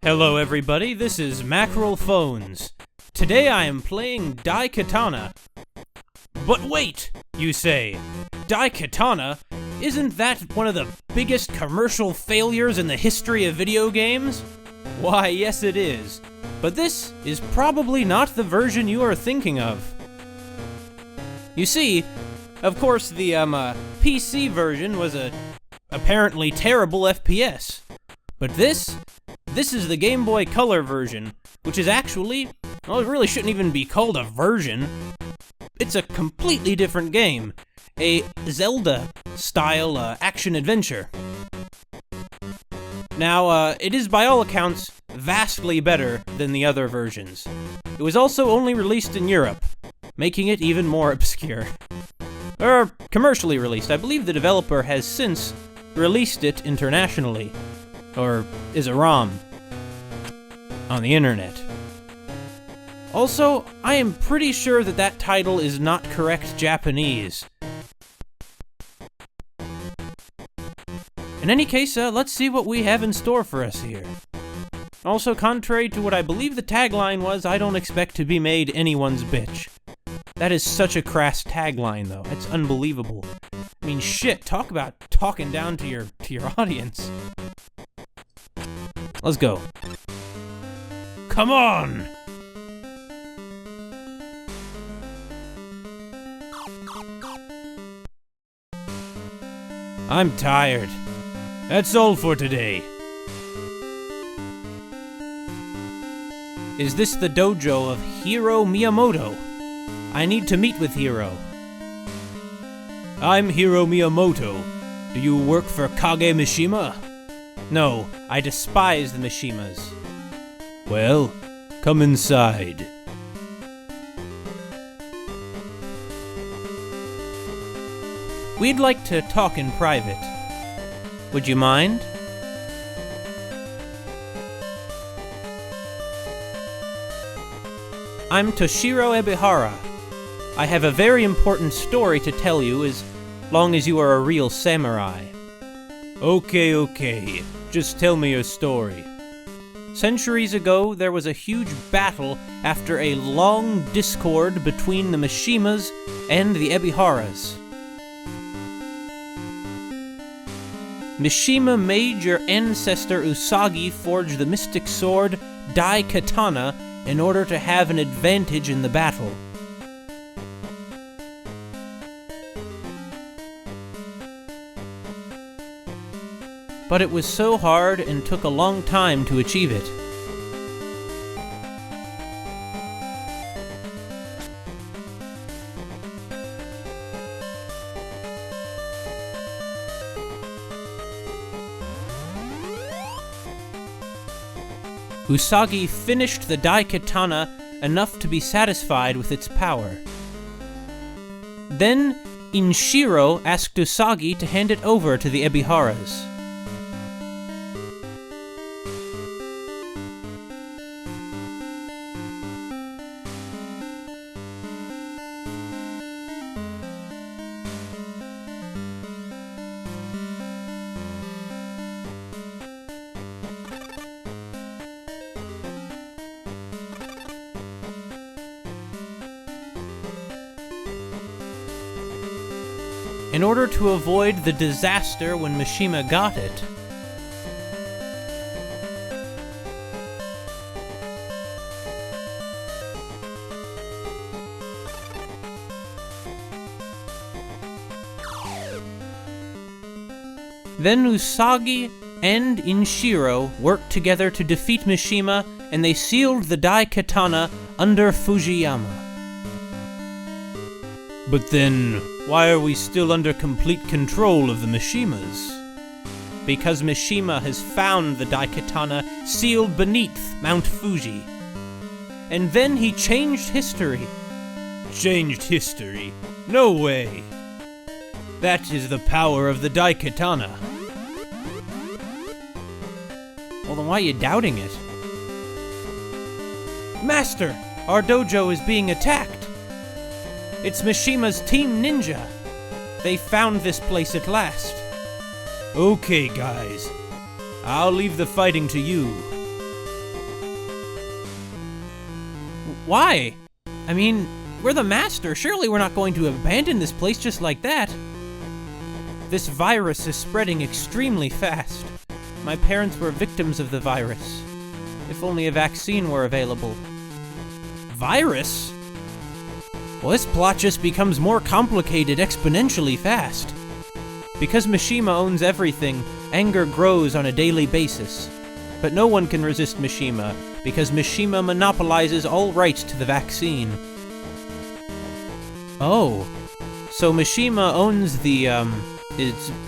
Hello everybody, this is Mackerel Phones. Today I am playing Daikatana. But wait, you say, Daikatana? Isn't that one of the biggest commercial failures in the history of video games? Why, yes it is. But this is probably not the version you are thinking of. You see, of course the PC version was a apparently terrible FPS. But this is the Game Boy Color version, which is actually, well, it really shouldn't even be called a version. It's a completely different game. A Zelda-style action-adventure. Now, it is by all accounts vastly better than the other versions. It was also only released in Europe, making it even more obscure. Or commercially released. I believe the developer has since released it internationally. Or is a ROM on the internet. Also, I am pretty sure that title is not correct Japanese. In any case, let's see what we have in store for us here. Also, contrary to what I believe the tagline was, I don't expect to be made anyone's bitch. That is such a crass tagline, though. It's unbelievable. I mean, shit, talk about talking down to your audience. Let's go. Come on! I'm tired. That's all for today. Is this the dojo of Hiro Miyamoto? I need to meet with Hiro. I'm Hiro Miyamoto. Do you work for Kage Mishima? No, I despise the Mishimas. Well, come inside. We'd like to talk in private. Would you mind? I'm Toshiro Ebihara. I have a very important story to tell you as long as you are a real samurai. Okay. Just tell me your story. Centuries ago, there was a huge battle after a long discord between the Mishimas and the Ebiharas. Mishima made your ancestor Usagi forge the mystic sword Daikatana in order to have an advantage in the battle. But it was so hard and took a long time to achieve it. Usagi finished the Daikatana enough to be satisfied with its power. Then, Inshiro asked Usagi to hand it over to the Ebiharas. In order to avoid the disaster when Mishima got it. Then Usagi and Inshiro worked together to defeat Mishima, and they sealed the Daikatana under Fujiyama. But then, why are we still under complete control of the Mishimas? Because Mishima has found the Daikatana sealed beneath Mount Fuji. And then he changed history. Changed history? No way! That is the power of the Daikatana. Well, then why are you doubting it? Master! Our dojo is being attacked! It's Mishima's Team Ninja! They found this place at last. Okay, guys. I'll leave the fighting to you. Why? I mean, we're the master. Surely we're not going to abandon this place just like that. This virus is spreading extremely fast. My parents were victims of the virus. If only a vaccine were available. Virus? Well, this plot just becomes more complicated exponentially fast. Because Mishima owns everything, anger grows on a daily basis. But no one can resist Mishima, because Mishima monopolizes all rights to the vaccine. Oh. So Mishima owns the,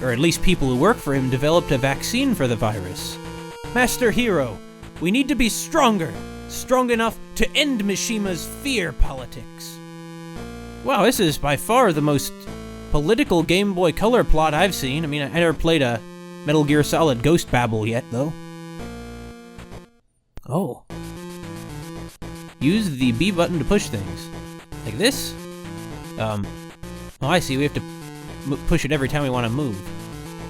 or at least people who work for him developed a vaccine for the virus. Master Hero, we need to be stronger. Strong enough to end Mishima's fear politics. Wow, this is by far the most political Game Boy Color plot I've seen. I mean, I never played a Metal Gear Solid Ghost Babel yet, though. Oh. Use the B button to push things. Like this? Oh, I see. We have to push it every time we want to move.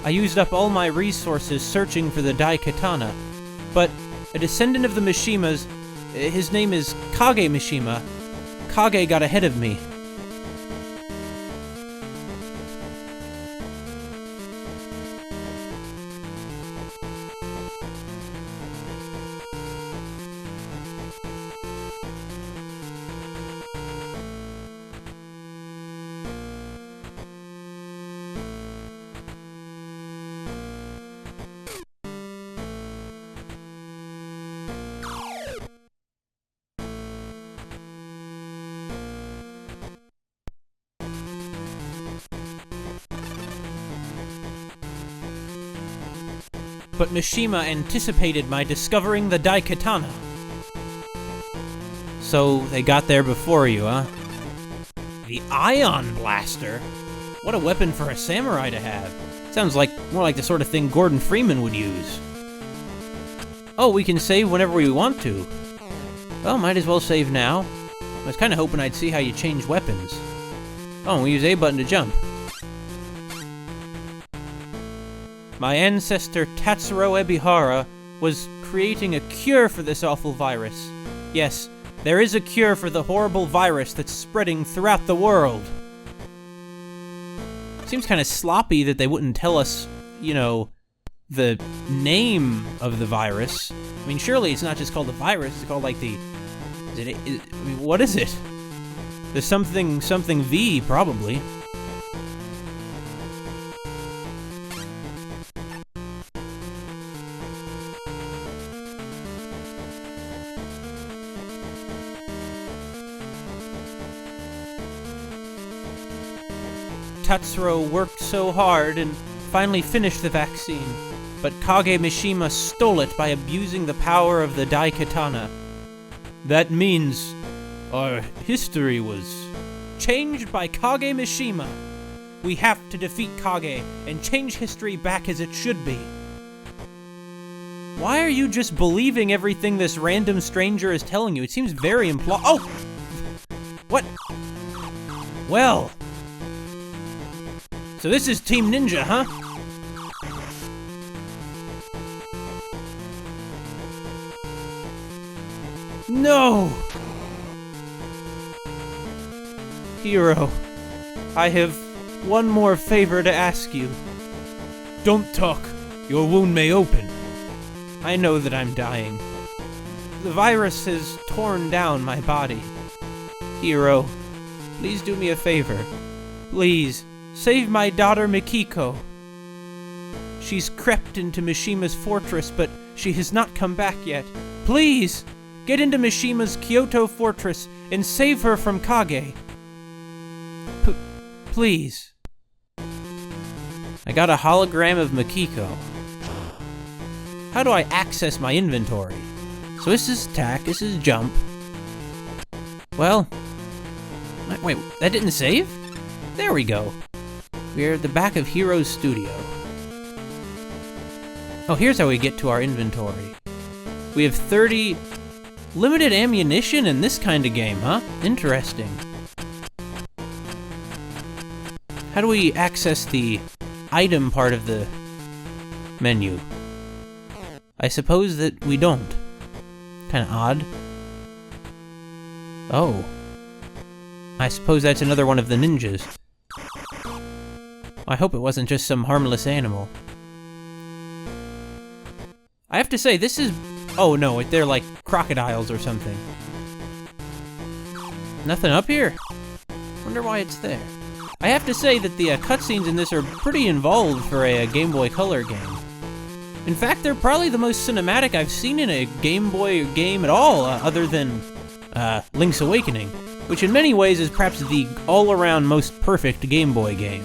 I used up all my resources searching for the Daikatana, but a descendant of the Mishimas, his name is Kage Mishima. Kage got ahead of me. But Mishima anticipated my discovering the Daikatana. So they got there before you, huh? The Ion Blaster? What a weapon for a samurai to have. Sounds like more like the sort of thing Gordon Freeman would use. Oh, we can save whenever we want to. Well, might as well save now. I was kind of hoping I'd see how you change weapons. Oh, we use A button to jump. My ancestor Tatsuro Ebihara was creating a cure for this awful virus. Yes, there is a cure for the horrible virus that's spreading throughout the world. Seems kind of sloppy that they wouldn't tell us, you know, the name of the virus. I mean, surely it's not just called the virus, it's called like the... I mean, what is it? There's something V, probably. Tatsuro worked so hard and finally finished the vaccine, but Kage Mishima stole it by abusing the power of the Daikatana. That means our history was changed by Kage Mishima. We have to defeat Kage and change history back as it should be. Why are you just believing everything this random stranger is telling you? It seems very Oh! What? Well... So this is Team Ninja, huh? No! Hero, I have one more favor to ask you. Don't talk. Your wound may open. I know that I'm dying. The virus has torn down my body. Hero, please do me a favor. Please. Save my daughter Mikiko. She's crept into Mishima's fortress, but she has not come back yet. Please, get into Mishima's Kyoto fortress and save her from Kage. Please. I got a hologram of Mikiko. How do I access my inventory? So this is attack, this is jump. Well, wait, that didn't save? There we go. We're at the back of Hero's studio. Oh, here's how we get to our inventory. We have 30 limited ammunition in this kind of game, huh? Interesting. How do we access the item part of the menu? I suppose that we don't. Kinda odd. Oh. I suppose that's another one of the ninjas. I hope it wasn't just some harmless animal. I have to say, this is... Oh no, they're like crocodiles or something. Nothing up here? Wonder why it's there. I have to say that the cutscenes in this are pretty involved for a Game Boy Color game. In fact, they're probably the most cinematic I've seen in a Game Boy game at all, other than Link's Awakening, which in many ways is perhaps the all-around most perfect Game Boy game.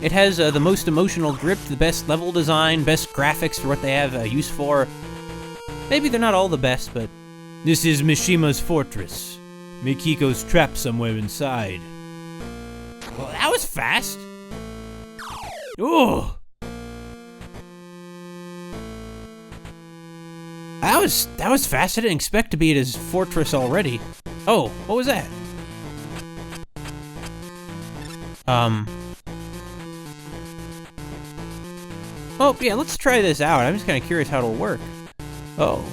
It has the most emotional grip, the best level design, best graphics for what they have use for. Maybe they're not all the best, but... This is Mishima's fortress. Mikiko's trapped somewhere inside. Well, that was fast! Ooh! That was fast. I didn't expect to be at his fortress already. Oh, what was that? Oh, yeah, let's try this out. I'm just kind of curious how it'll work. Oh.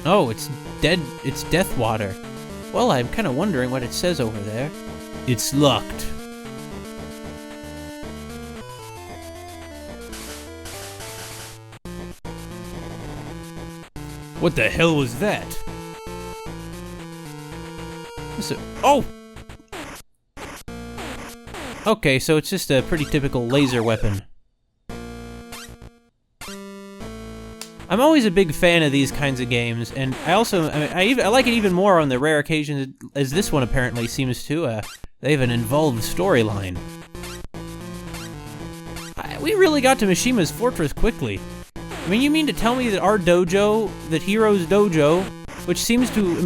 Oh, it's death water. Well, I'm kind of wondering what it says over there. It's locked. What the hell was that? Oh! Okay, so it's just a pretty typical laser weapon. I'm always a big fan of these kinds of games, and I like it even more on the rare occasions, as this one apparently seems to. They have an involved storyline. We really got to Mishima's fortress quickly. I mean, you mean to tell me that our dojo, that Hiro's dojo, which seems to,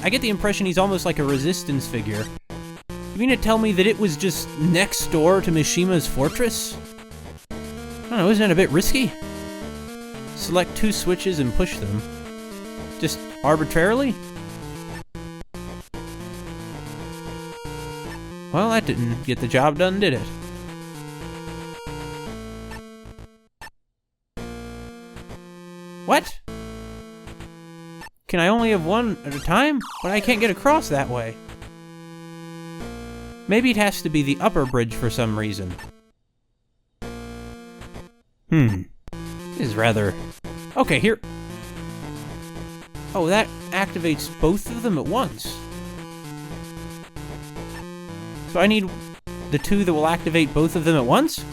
I get the impression he's almost like a resistance figure. You mean to tell me that it was just next door to Mishima's fortress? I don't know, isn't it a bit risky? Select 2 switches and push them. Just arbitrarily? Well, that didn't get the job done, did it? What? Can I only have one at a time? But I can't get across that way. Maybe it has to be the upper bridge for some reason. This is rather... Okay, here... Oh, that activates both of them at once. So I need the 2 that will activate both of them at once?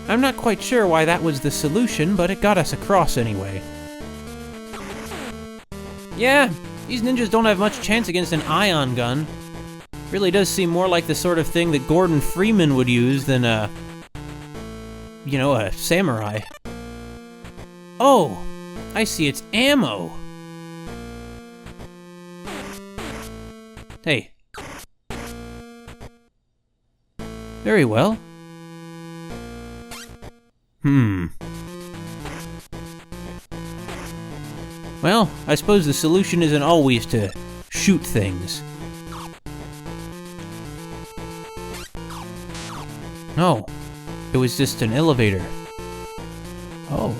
I'm not quite sure why that was the solution, but it got us across anyway. Yeah, these ninjas don't have much chance against an ion gun. Really does seem more like the sort of thing that Gordon Freeman would use than a samurai. Oh, I see, it's ammo. Hey. Very well. Well, I suppose the solution isn't always to shoot things. No, it was just an elevator. Oh.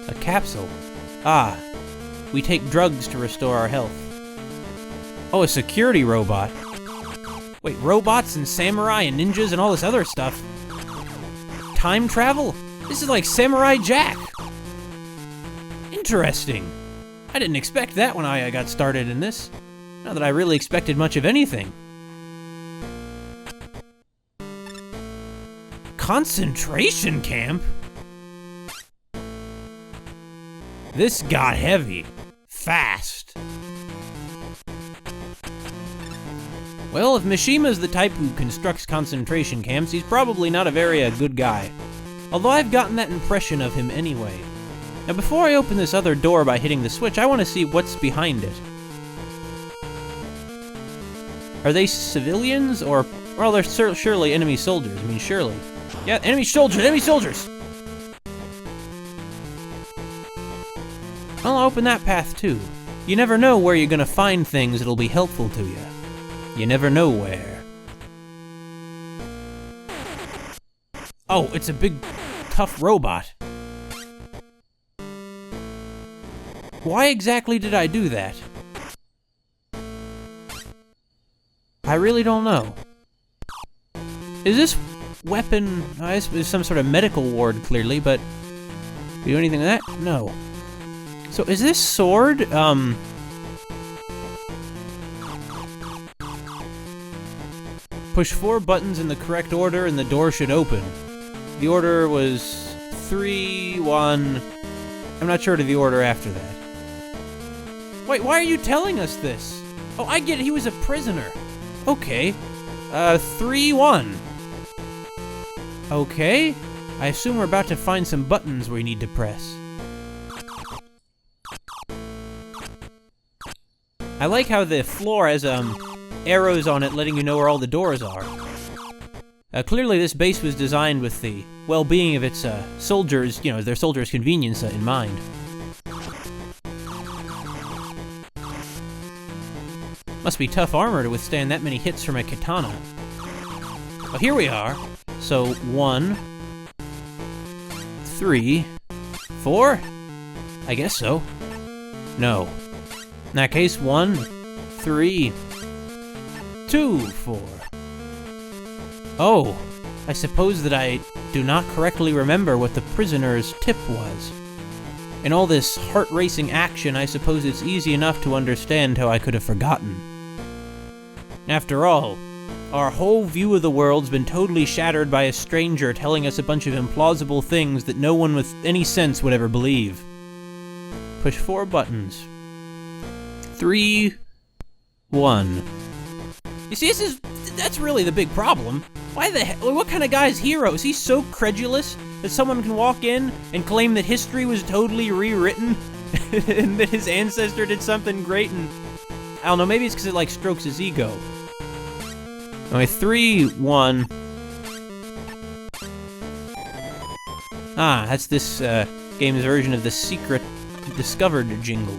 A capsule. Ah, we take drugs to restore our health. Oh, a security robot. Wait, robots and samurai and ninjas and all this other stuff. Time travel? This is like Samurai Jack. Interesting. I didn't expect that when I got started in this. Not that I really expected much of anything. Concentration camp? This got heavy. Fast. Well, if Mishima's the type who constructs concentration camps, he's probably not a very good guy. Although I've gotten that impression of him anyway. Now before I open this other door by hitting the switch, I want to see what's behind it. Are they civilians, or... Well, they're surely enemy soldiers. I mean, surely. Yeah, enemy soldiers! Enemy soldiers! I'll open that path too. You never know where you're gonna find things that'll be helpful to you. You never know where. Oh, it's a big, tough robot. Why exactly did I do that? I really don't know. Is this weapon... this is some sort of medical ward, clearly, but... Do you do anything with that? No. So, is this sword, push 4 buttons in the correct order and the door should open. The order was 3, 1... I'm not sure to the order after that. Wait, why are you telling us this? Oh, I get it, he was a prisoner. Okay. 3, 1. Okay. I assume we're about to find some buttons we need to press. I like how the floor has, arrows on it letting you know where all the doors are. Clearly this base was designed with the well-being of its, soldiers, you know, their soldiers' convenience in mind. Must be tough armor to withstand that many hits from a katana. Well, here we are. So, 1, 3, 4? I guess so. No. In that case, 1, 3, 2, 4. Oh, I suppose that I do not correctly remember what the prisoner's tip was. In all this heart-racing action, I suppose it's easy enough to understand how I could have forgotten. After all, our whole view of the world's been totally shattered by a stranger telling us a bunch of implausible things that no one with any sense would ever believe. Push 4 buttons. 3, 1. You see, that's really the big problem. Why the hell? What kind of guy is Hero? Is he so credulous that someone can walk in and claim that history was totally rewritten and that his ancestor did something great? And I don't know, maybe it's because it like strokes his ego. Anyway, 3, 1. Ah, that's this game's version of the secret discovered jingle.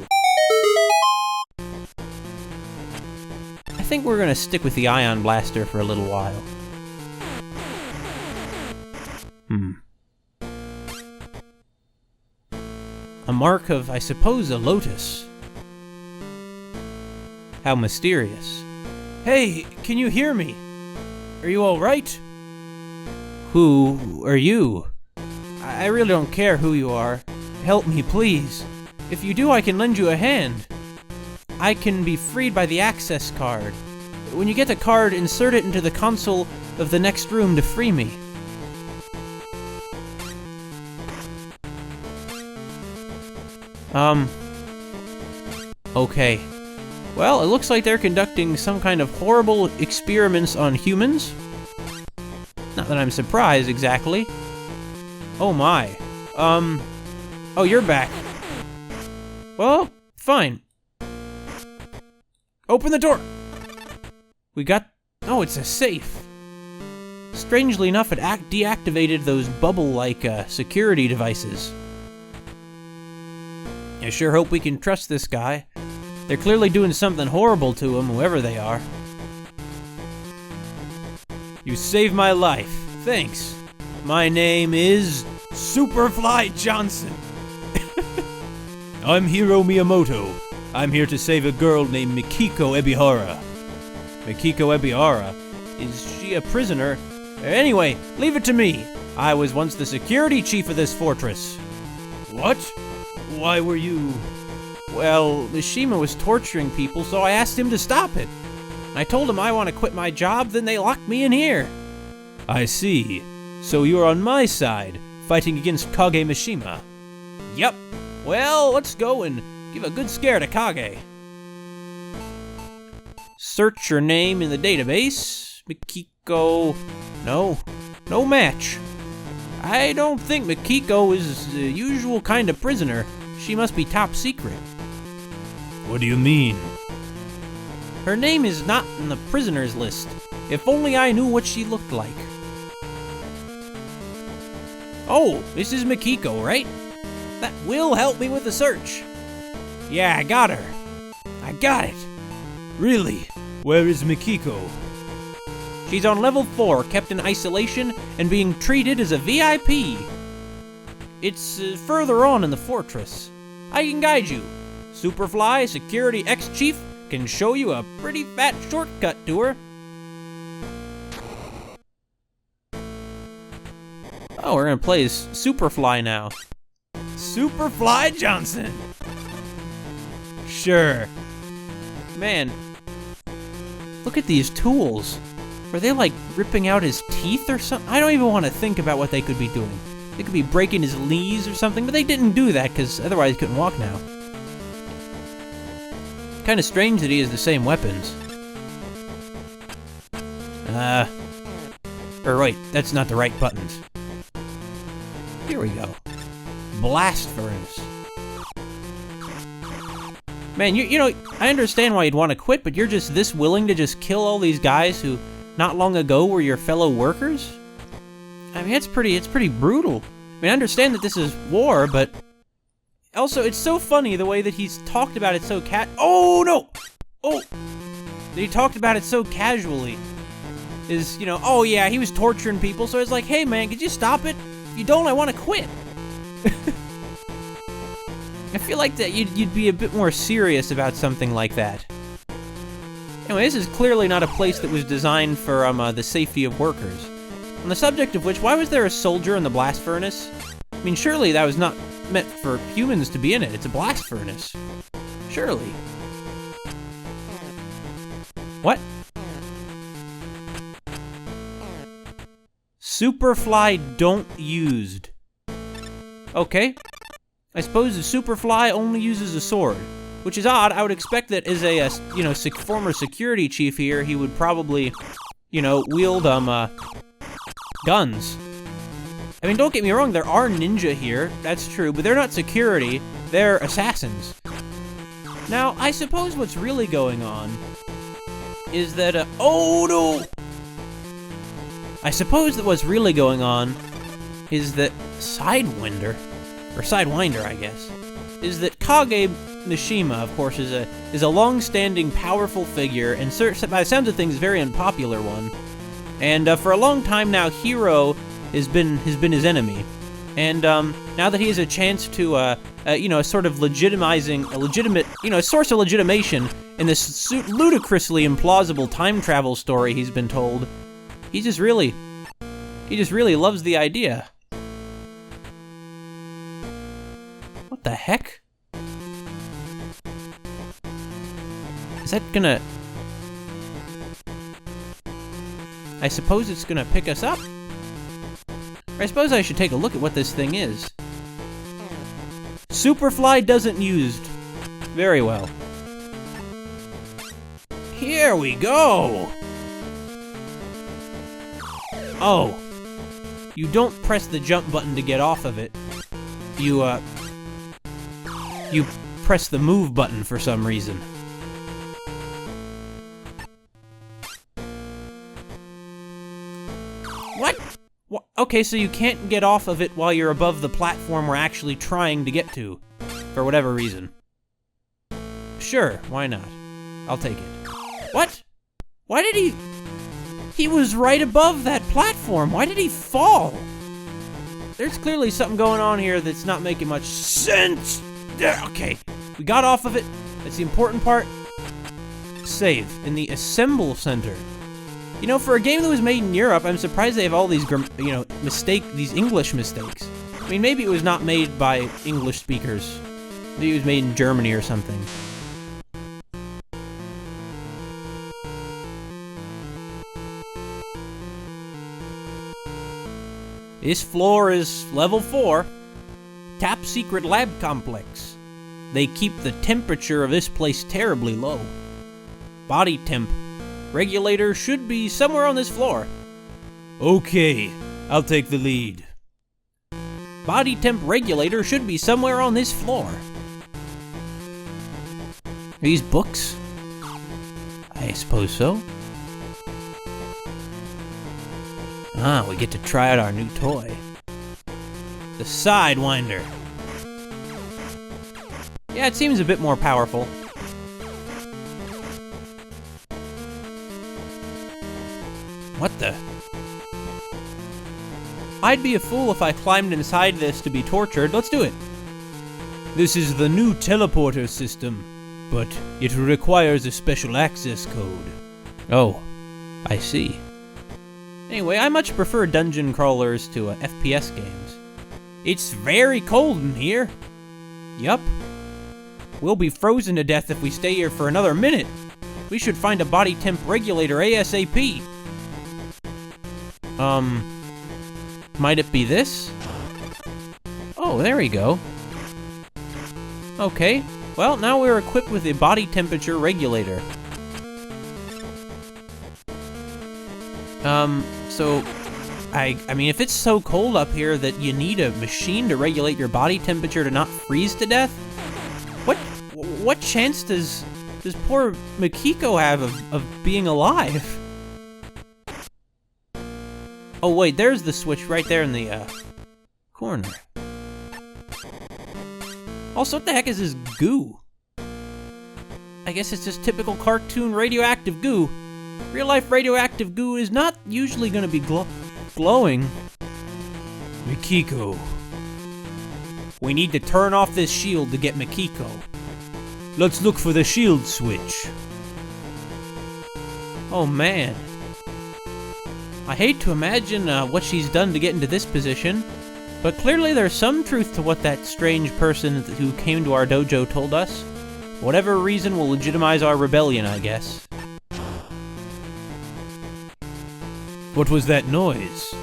I think we're gonna stick with the ion blaster for a little while. A mark of, I suppose, a lotus. How mysterious. Hey, can you hear me? Are you alright? Who are you? I really don't care who you are. Help me, please. If you do, I can lend you a hand. I can be freed by the access card. When you get the card, insert it into the console of the next room to free me. Okay. Well, it looks like they're conducting some kind of horrible experiments on humans. Not that I'm surprised, exactly. Oh my. Oh, you're back. Well, fine. Open the door! We got... Oh, it's a safe. Strangely enough, it deactivated those bubble-like, security devices. I sure hope we can trust this guy. They're clearly doing something horrible to him, whoever they are. You saved my life. Thanks. My name is... Superfly Johnson. I'm Hiro Miyamoto. I'm here to save a girl named Mikiko Ebihara. Mikiko Ebihara? Is she a prisoner? Anyway, leave it to me. I was once the security chief of this fortress. What? Why were you... Well, Mishima was torturing people, so I asked him to stop it. I told him I want to quit my job, then they locked me in here. I see. So you're on my side, fighting against Kage Mishima. Yep. Well, let's go and give a good scare to Kage. Search your name in the database. Mikiko... No match. I don't think Mikiko is the usual kind of prisoner. She must be top secret. What do you mean? Her name is not in the prisoners list. If only I knew what she looked like. Oh, this is Mikiko, right? That will help me with the search. Yeah, I got her. I got it. Really? Where is Mikiko? She's on level 4, kept in isolation, and being treated as a VIP. It's further on in the fortress. I can guide you. Superfly, Security Ex-Chief, can show you a pretty fat shortcut to her. Oh, we're gonna play as Superfly now. Superfly Johnson! Sure. Man, look at these tools. Were they like ripping out his teeth or something? I don't even want to think about what they could be doing. They could be breaking his knees or something, but they didn't do that because otherwise he couldn't walk now. Kind of strange that he has the same weapons. Or wait, that's not the right buttons. Here we go. Blast furnace. Man, you know, I understand why you'd want to quit, but you're just this willing to just kill all these guys who not long ago were your fellow workers? I mean, it's pretty brutal. I mean, I understand that this is war, but also it's so funny the way that he's talked about it so oh no! Oh! That he talked about it so casually. Is, you know, oh yeah, he was torturing people, so it's like, hey man, could you stop it? If you don't, I want to quit. I feel like that you'd be a bit more serious about something like that. Anyway, this is clearly not a place that was designed for the safety of workers. On the subject of which, why was there a soldier in the blast furnace? I mean, surely that was not meant for humans to be in it. It's a blast furnace. Surely. What? Superfly don't used. Okay. I suppose the Superfly only uses a sword, which is odd. I would expect that as a, you know, former security chief here, he would probably, you know, wield, guns. I mean, don't get me wrong, there are ninja here, that's true, but they're not security, they're assassins. Now, I suppose what's really going on is that, oh no! I suppose that what's really going on is that Sidewinder, I guess, is that Kage Mishima, of course, is a long-standing, powerful figure, and by the sounds of things, a very unpopular one. And for a long time now, Hiro has been his enemy. And now that he has a chance to, you know, sort of legitimizing a legitimate, you know, a source of legitimation in this ludicrously implausible time travel story he's been told, he just really loves the idea. What the heck? Is that gonna... I suppose it's gonna pick us up? Or I suppose I should take a look at what this thing is. Superfly doesn't used. Very well. Here we go! Oh. You don't press the jump button to get off of it. You press the move button for some reason. What? Okay, so you can't get off of it while you're above the platform we're actually trying to get to, for whatever reason. Sure, why not? I'll take it. What? Why did he... He was right above that platform. Why did he fall? There's clearly something going on here that's not making much sense. Okay, we got off of it. That's the important part. Save in the Assemble Center. You know, for a game that was made in Europe, I'm surprised they have all these, you know, these English mistakes. I mean, maybe it was not made by English speakers. Maybe it was made in Germany or something. This floor is level 4. Top secret lab complex. They keep the temperature of this place terribly low. Body temp. Regulator should be somewhere on this floor. Okay, I'll take the lead. Body temp regulator should be somewhere on this floor. Are these books? I suppose so. Ah, we get to try out our new toy. The Sidewinder. Yeah, it seems a bit more powerful. What the? I'd be a fool if I climbed inside this to be tortured. Let's do it. This is the new teleporter system, but it requires a special access code. Oh, I see. Anyway, I much prefer dungeon crawlers to FPS games. It's very cold in here. Yup. We'll be frozen to death if we stay here for another minute. We should find a body temp regulator ASAP. Might it be this? Oh, there we go. Okay, well, now we're equipped with a body temperature regulator. So, I mean, if it's so cold up here that you need a machine to regulate your body temperature to not freeze to death, what chance does poor Makiko have of being alive? Oh wait, there's the switch right there in the, corner. Also, what the heck is this goo? I guess it's just typical cartoon radioactive goo. Real-life radioactive goo is not usually gonna be glowing. Makiko. We need to turn off this shield to get Makiko. Let's look for the shield switch. Oh man. I hate to imagine what she's done to get into this position, but clearly there's some truth to what that strange person who came to our dojo told us. Whatever reason will legitimize our rebellion, I guess. What was that noise?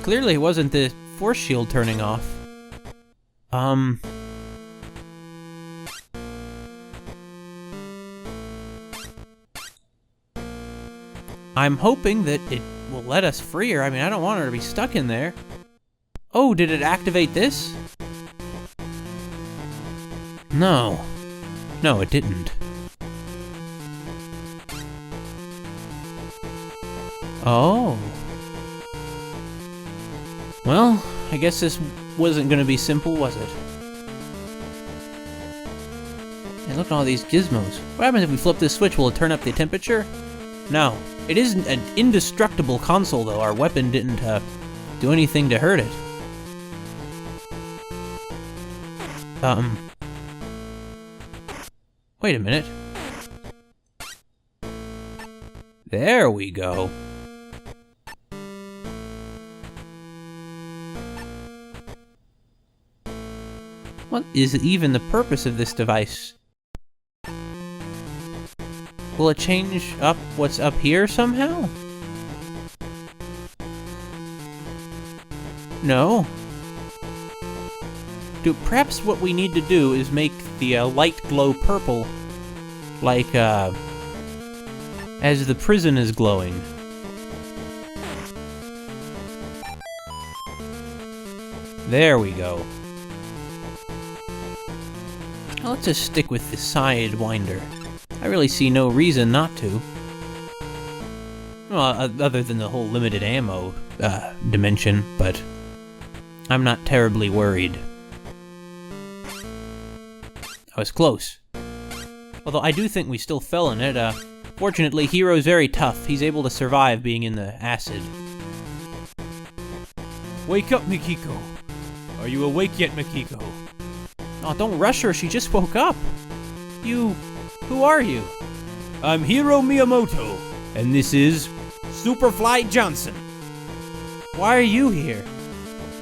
Clearly it wasn't the force shield turning off. I'm hoping that it will let us free her. I mean, I don't want her to be stuck in there. Oh, did it activate this? No. No, it didn't. Oh. Well, I guess this wasn't gonna be simple, was it? Hey, look at all these gizmos. What happens if we flip this switch? Will it turn up the temperature? No. It isn't an indestructible console, though. Our weapon didn't, do anything to hurt it. Wait a minute. There we go. What is even the purpose of this device? Will it change up what's up here somehow? No. Perhaps what we need to do is make the light glow purple, like, as the prison is glowing. There we go. Let's just stick with the Sidewinder. I really see no reason not to. Well, other than the whole limited ammo, dimension, but I'm not terribly worried. I was close. Although I do think we still fell in it. Fortunately, Hero's very tough. He's able to survive being in the acid. Wake up, Makiko. Are you awake yet, Makiko? Oh, don't rush her. She just woke up. Who are you? I'm Hiro Miyamoto, and this is Superfly Johnson. Why are you here?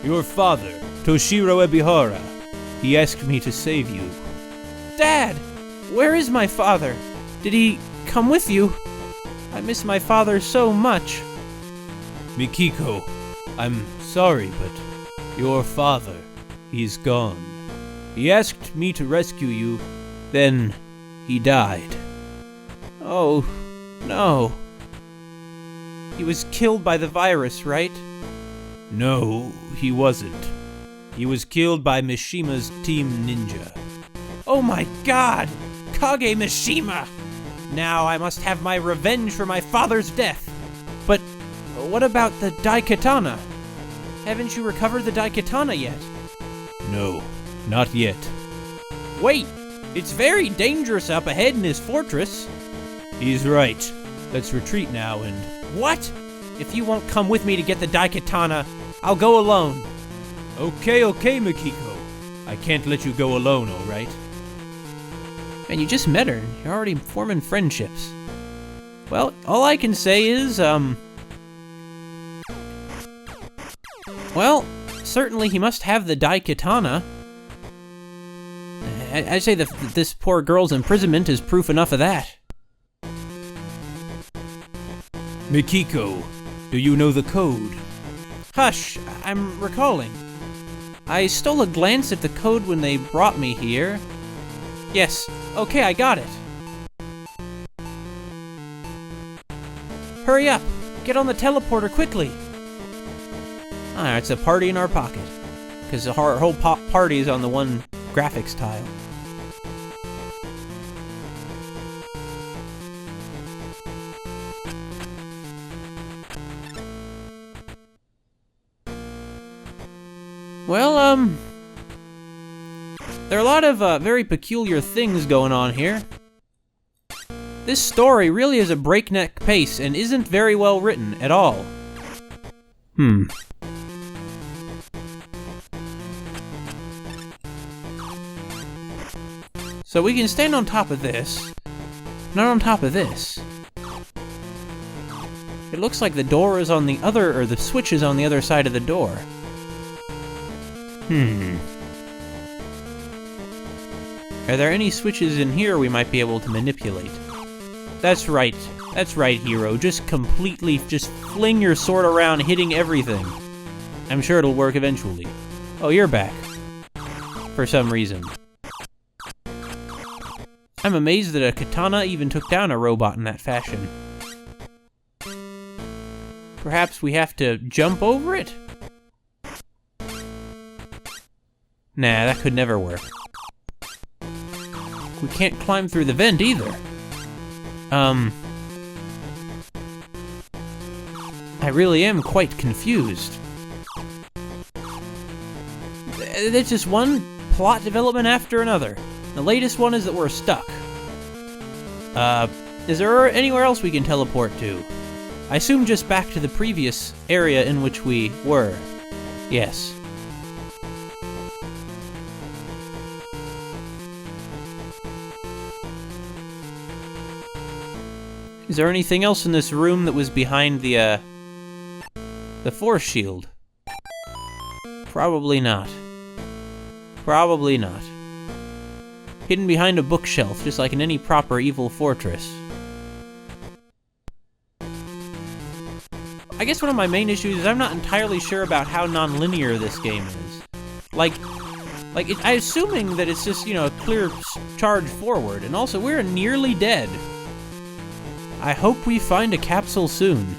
Your father, Toshiro Ebihara. He asked me to save you. Dad! Where is my father? Did he come with you? I miss my father so much. Mikiko, I'm sorry, but your father, he's gone. He asked me to rescue you, then he died. Oh, no. He was killed by the virus, right? No, he wasn't. He was killed by Mishima's Team Ninja. Oh my god! Kage Mishima! Now I must have my revenge for my father's death. But what about the Daikatana? Haven't you recovered the Daikatana yet? No, not yet. Wait! It's very dangerous up ahead in his fortress. He's right. Let's retreat now and... What? If you won't come with me to get the Daikatana, I'll go alone. Okay, Mikiko. I can't let you go alone, alright? And you just met her. You're already forming friendships. Well, all I can say is, well, certainly he must have the Daikatana. I'd say that this poor girl's imprisonment is proof enough of that. Mikiko, do you know the code? Hush, I'm recalling. I stole a glance at the code when they brought me here. Yes, okay, I got it. Hurry up, get on the teleporter quickly. Ah, it's a party in our pocket. Because our whole party is on the one graphics tile. Well, there are a lot of very peculiar things going on here. This story really is a breakneck pace and isn't very well written at all. So we can stand on top of this, not on top of this. It looks like the door is on the other, or the switch is on the other side of the door. Are there any switches in here we might be able to manipulate? That's right, hero. Just fling your sword around, hitting everything. I'm sure it'll work eventually. Oh, you're back. For some reason. I'm amazed that a katana even took down a robot in that fashion. Perhaps we have to jump over it? Nah, that could never work. We can't climb through the vent either. I really am quite confused. There's just one plot development after another. The latest one is that we're stuck. Is there anywhere else we can teleport to? I assume just back to the previous area in which we were. Yes. Is there anything else in this room that was behind the force shield? Probably not. Probably not. Hidden behind a bookshelf, just like in any proper evil fortress. I guess one of my main issues is I'm not entirely sure about how non-linear this game is. I'm assuming that it's just, a clear charge forward, and also we're nearly dead. I hope we find a capsule soon.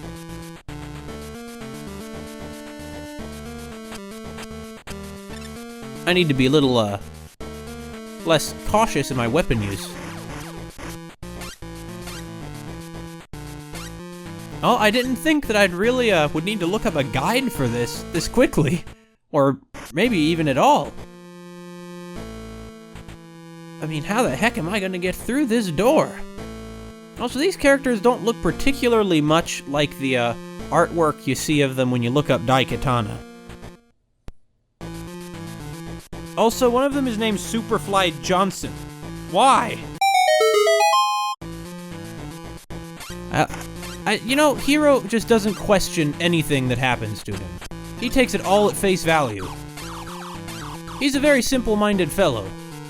I need to be a little, less cautious in my weapon use. Oh, I didn't think that I'd really, would need to look up a guide for this quickly. Or maybe even at all. I mean, how the heck am I gonna get through this door? Also, these characters don't look particularly much like the, artwork you see of them when you look up Daikatana. Also, one of them is named Superfly Johnson. Why? Hiro just doesn't question anything that happens to him. He takes it all at face value. He's a very simple-minded fellow.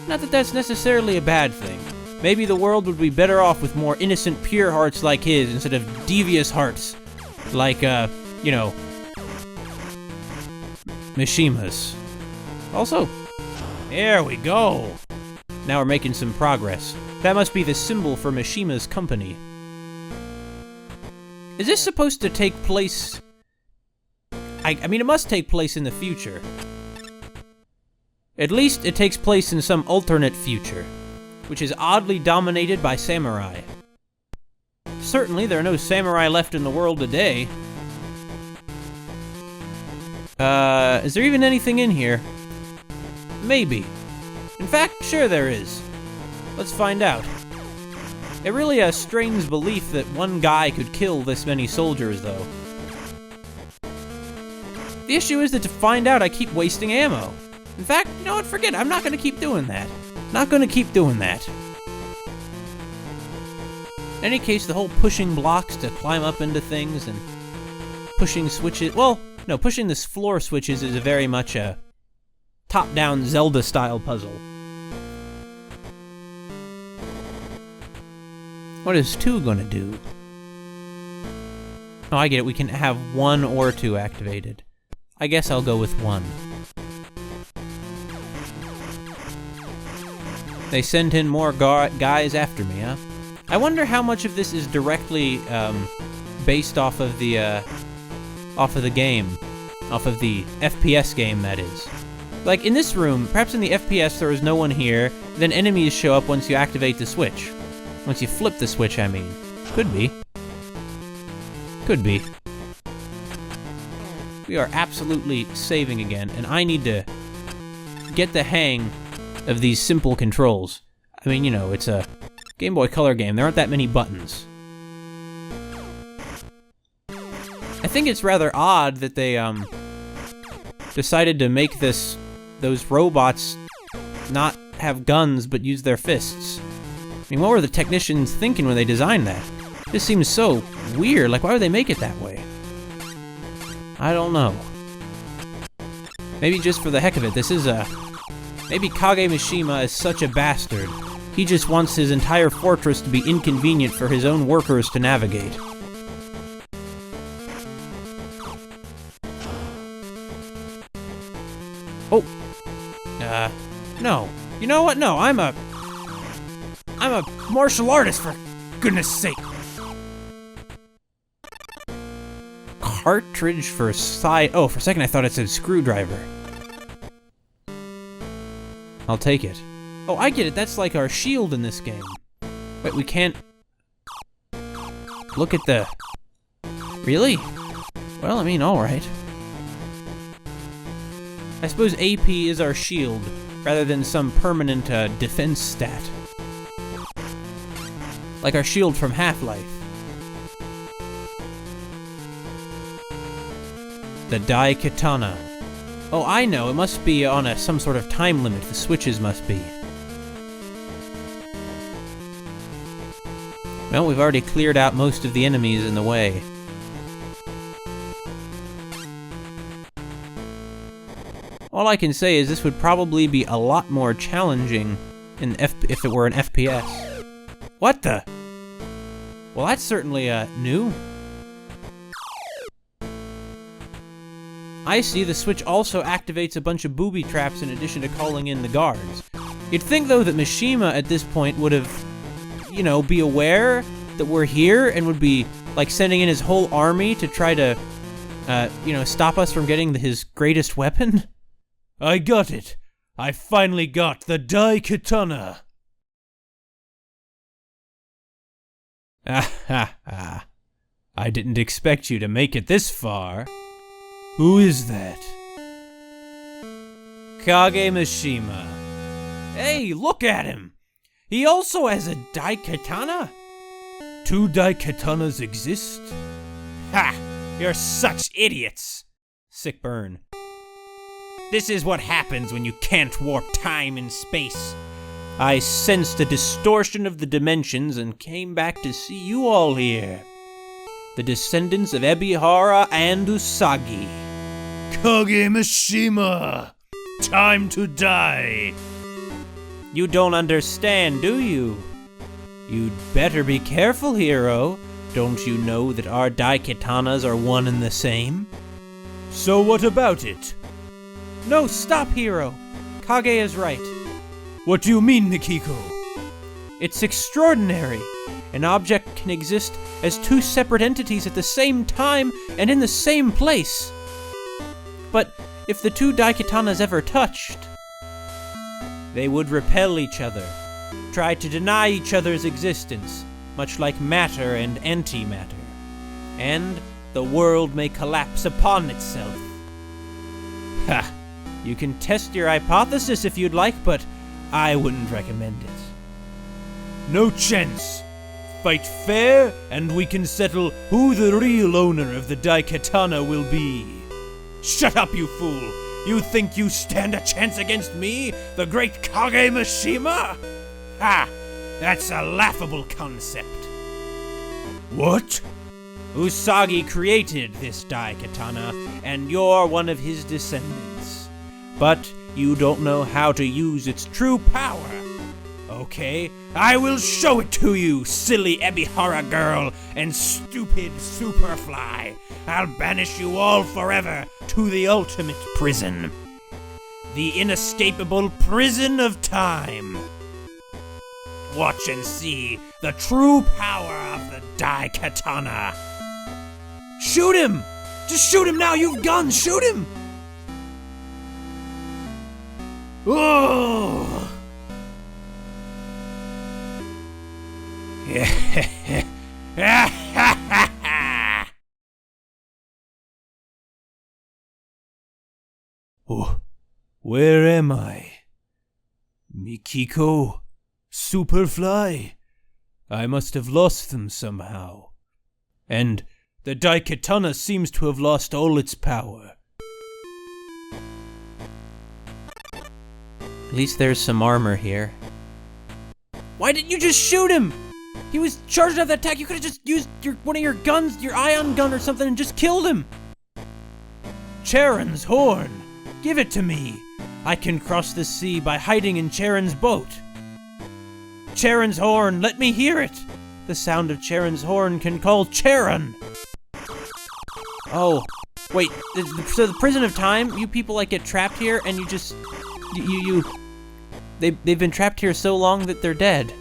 Not that that's necessarily a bad thing. Maybe the world would be better off with more innocent, pure hearts like his instead of devious hearts like, Mishima's. Also, there we go. Now we're making some progress. That must be the symbol for Mishima's company. Is this supposed to take place... I mean, it must take place in the future. At least it takes place in some alternate future, which is oddly dominated by samurai. Certainly, there are no samurai left in the world today. Is there even anything in here? Maybe. In fact, sure there is. Let's find out. It really strains belief that one guy could kill this many soldiers, though. The issue is that to find out, I keep wasting ammo. In fact, you know what? Forget it. I'm not going to keep doing that. Not going to keep doing that. In any case, the whole pushing blocks to climb up into things and pushing switches... Well, no, pushing this floor switches is a very much a top-down Zelda-style puzzle. What is 2 gonna do? Oh, I get it. We can have 1 or 2 activated. I guess I'll go with 1. They sent in more guys after me, huh? I wonder how much of this is directly based off of the game, off of the FPS game, that is. Like in this room, perhaps in the FPS there is no one here, then enemies show up once you activate the switch. Once you flip the switch, I mean. Could be. Could be. We are absolutely saving again, and I need to get the hang of these simple controls. I mean, you know, it's a Game Boy Color game. There aren't that many buttons. I think it's rather odd that they, decided to make those robots not have guns but use their fists. I mean, what were the technicians thinking when they designed that? This seems so weird. Like, why would they make it that way? I don't know. Maybe just for the heck of it, this is maybe Kage Mishima is such a bastard. He just wants his entire fortress to be inconvenient for his own workers to navigate. Oh. No. You know what? No, I'm a martial artist, for goodness sake. Cartridge for side... Oh, for a second I thought it said screwdriver. I'll take it. Oh, I get it. That's like our shield in this game. Wait, we can't... Look at the... Really? Well, I mean, alright. I suppose AP is our shield, rather than some permanent defense stat. Like our shield from Half-Life. The Daikatana. Oh, I know. It must be on some sort of time limit. The switches must be. Well, we've already cleared out most of the enemies in the way. All I can say is this would probably be a lot more challenging if it were an FPS. What the? Well, that's certainly new. I see, the switch also activates a bunch of booby traps in addition to calling in the guards. You'd think, though, that Mishima at this point would have, you know, be aware that we're here and would be, like, sending in his whole army to try to, you know, stop us from getting his greatest weapon. I got it. I finally got the Daikatana. Ah ha ha. I didn't expect you to make it this far. Who is that? Kage Mishima. Hey, look at him! He also has a Daikatana? 2 Daikatanas exist? Ha! You're such idiots! Sick burn. This is what happens when you can't warp time and space. I sensed a distortion of the dimensions and came back to see you all here. The descendants of Ebihara and Usagi. Kage Mishima! Time to die! You don't understand, do you? You'd better be careful, hero. Don't you know that our Daikatanas are one and the same? So what about it? No, stop, hero! Kage is right. What do you mean, Nikiko? It's extraordinary. An object can exist as 2 separate entities at the same time and in the same place. But if the 2 Daikatanas ever touched, they would repel each other, try to deny each other's existence, much like matter and antimatter. And the world may collapse upon itself. Ha! You can test your hypothesis if you'd like, but I wouldn't recommend it. No chance! fight fair, and we can settle who the real owner of the Daikatana will be. Shut up, you fool! You think you stand a chance against me, the great Kage Mishima? Ha! That's a laughable concept. What? Usagi created this Daikatana, and you're one of his descendants. But you don't know how to use its true power. Okay, I will show it to you, silly Ebihara girl and stupid Superfly. I'll banish you all forever to the ultimate prison. The inescapable prison of time. Watch and see the true power of the Daikatana. Shoot him! Just shoot him now, you've guns! Shoot him! Oh! Oh, where am I? Mikiko? Superfly? I must have lost them somehow. And the Daikatana seems to have lost all its power. At least there's some armor here. Why didn't you just shoot him? He was charged off that attack. You could have just used one of your guns, your ion gun or something, and just killed him. Charon's horn. Give it to me. I can cross the sea by hiding in Charon's boat. Charon's horn, let me hear it. The sound of Charon's horn can call Charon. Oh, wait. So the prison of time, you people like get trapped here, and you just, they've been trapped here so long that they're dead.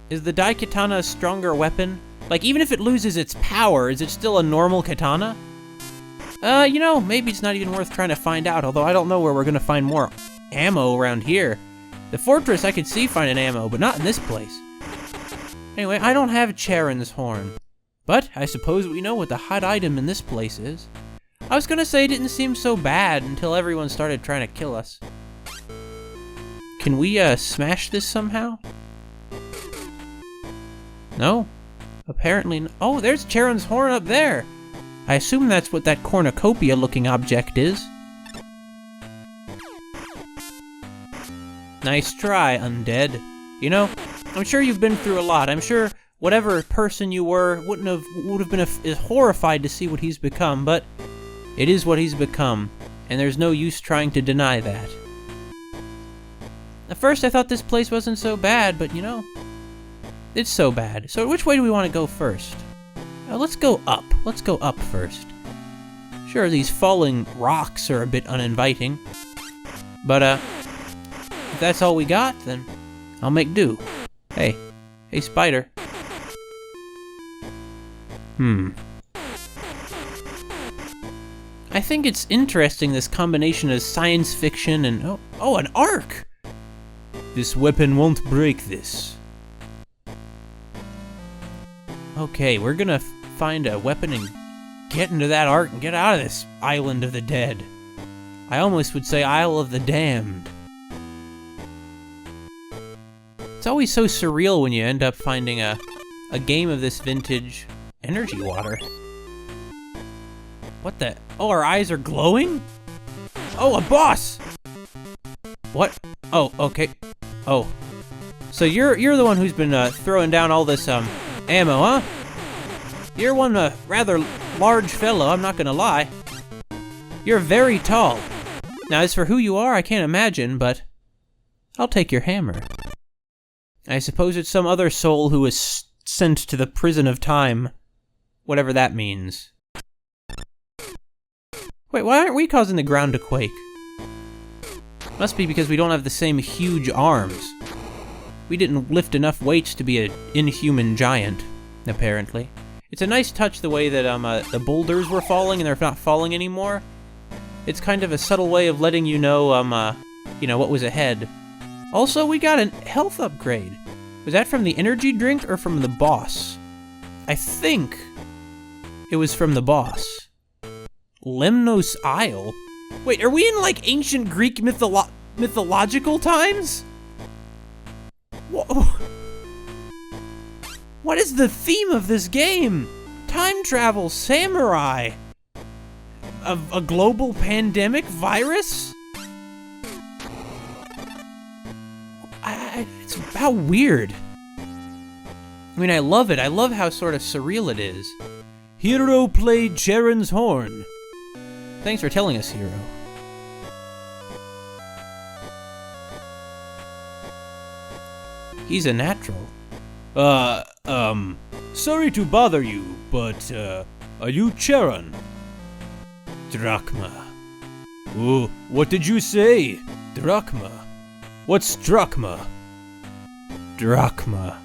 Is the Daikatana a stronger weapon? Like, even if it loses its power, is it still a normal katana? Maybe it's not even worth trying to find out, although I don't know where we're gonna find more ammo around here. The fortress, I could see finding ammo, but not in this place. Anyway, I don't have Charon's horn. But I suppose we know what the hot item in this place is. I was gonna say it didn't seem so bad until everyone started trying to kill us. Can we, smash this somehow? No? Apparently oh, there's Charon's horn up there! I assume that's what that cornucopia-looking object is. Nice try, undead. You know, I'm sure you've been through a lot. I'm sure whatever person you were would have been as horrified to see what he's become, but it is what he's become, and there's no use trying to deny that. At first I thought this place wasn't so bad, but you know, it's so bad. So which way do we want to go first? Let's go up. Let's go up first. Sure, these falling rocks are a bit uninviting, but if that's all we got, then I'll make do. Hey, spider. I think it's interesting, this combination of science fiction and oh, an arc. This weapon won't break this. Okay, we're gonna find a weapon and get into that ark and get out of this island of the dead. I almost would say Isle of the Damned. It's always so surreal when you end up finding a game of this vintage energy water. What the? Oh, our eyes are glowing? Oh, a boss! What? Oh, okay. Oh. So you're the one who's been throwing down all this ammo, huh? You're one rather large fellow, I'm not gonna lie. You're very tall. Now, as for who you are, I can't imagine, but I'll take your hammer. I suppose it's some other soul who was sent to the prison of time. Whatever that means. Wait, why aren't we causing the ground to quake? Must be because we don't have the same huge arms. We didn't lift enough weights to be an inhuman giant, apparently. It's a nice touch the way that the boulders were falling and they're not falling anymore. It's kind of a subtle way of letting you know, what was ahead. Also, we got a health upgrade. Was that from the energy drink or from the boss? I think it was from the boss. Lemnos Isle? Wait, are we in, like, ancient Greek mythological times? Whoa. What is the theme of this game? Time travel, samurai. A global pandemic virus? It's how weird. I mean, I love it. I love how sort of surreal it is. Hero played Charon's horn. Thanks for telling us, Hero. He's a natural. Sorry to bother you, but, are you Charon? Drachma. Oh, what did you say? Drachma. What's drachma? Drachma.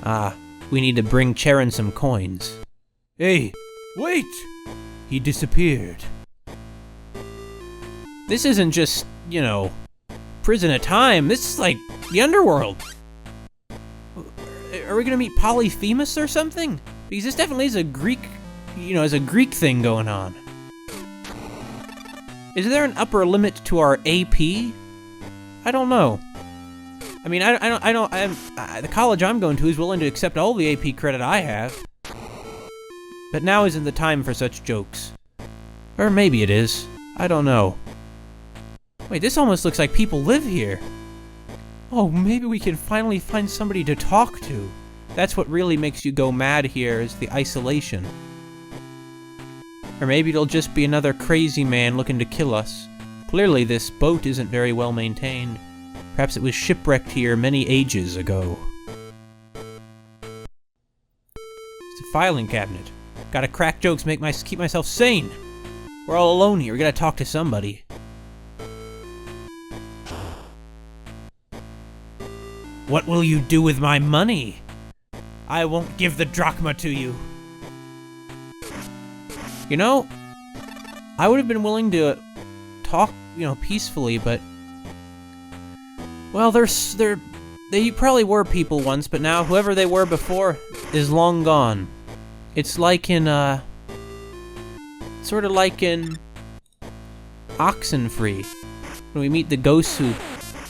Ah, we need to bring Charon some coins. Hey, wait! He disappeared. This isn't just, you know, prison of time. This is like the underworld. Are we gonna meet Polyphemus or something? Because this definitely is a Greek, you know, is a Greek thing going on. Is there an upper limit to our AP? I don't know. I mean, the college I'm going to is willing to accept all the AP credit I have. But now isn't the time for such jokes. Or maybe it is. I don't know. Wait, this almost looks like people live here. Oh, maybe we can finally find somebody to talk to. That's what really makes you go mad here, is the isolation. Or maybe it'll just be another crazy man looking to kill us. Clearly this boat isn't very well maintained. Perhaps it was shipwrecked here many ages ago. It's a filing cabinet. Gotta crack jokes, keep myself sane. We're all alone here, we gotta talk to somebody. What will you do with my money? I won't give the drachma to you. You know, I would have been willing to talk, you know, peacefully, but... Well, they probably were people once, but now whoever they were before is long gone. It's like in, sort of like in Oxenfree, when we meet the ghosts who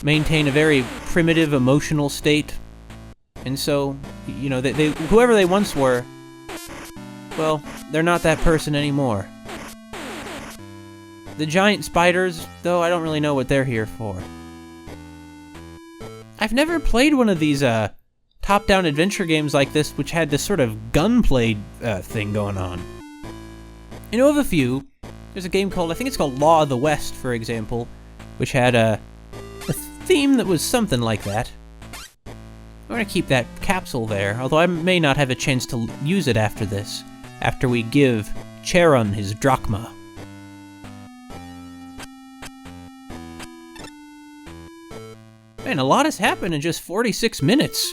maintain a very primitive emotional state. And so, you know, whoever they once were, well, they're not that person anymore. The giant spiders, though, I don't really know what they're here for. I've never played one of these, top-down adventure games like this, which had this sort of gunplay, thing going on. I know of a few. There's a game called, I think it's called Law of the West, for example, which had, a theme that was something like that. I'm gonna keep that capsule there, although I may not have a chance to use it after this, after we give Charon his drachma. Man, a lot has happened in just 46 minutes.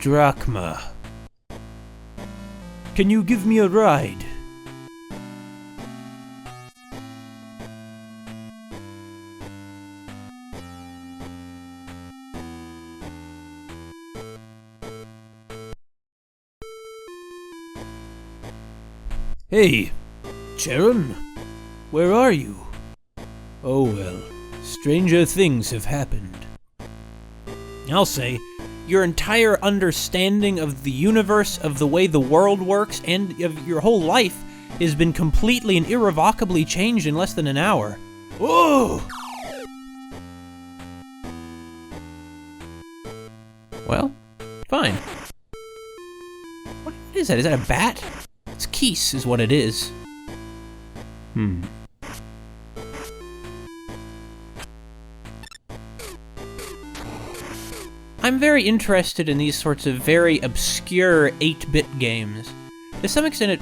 Drachma. Can you give me a ride? Hey, Charon? Where are you? Oh well, stranger things have happened. I'll say, your entire understanding of the universe, of the way the world works, and of your whole life has been completely and irrevocably changed in less than an hour. Whoa! Well, fine. What is that? Is that a bat? It's Keese is what it is. I'm very interested in these sorts of very obscure 8-bit games. To some extent it...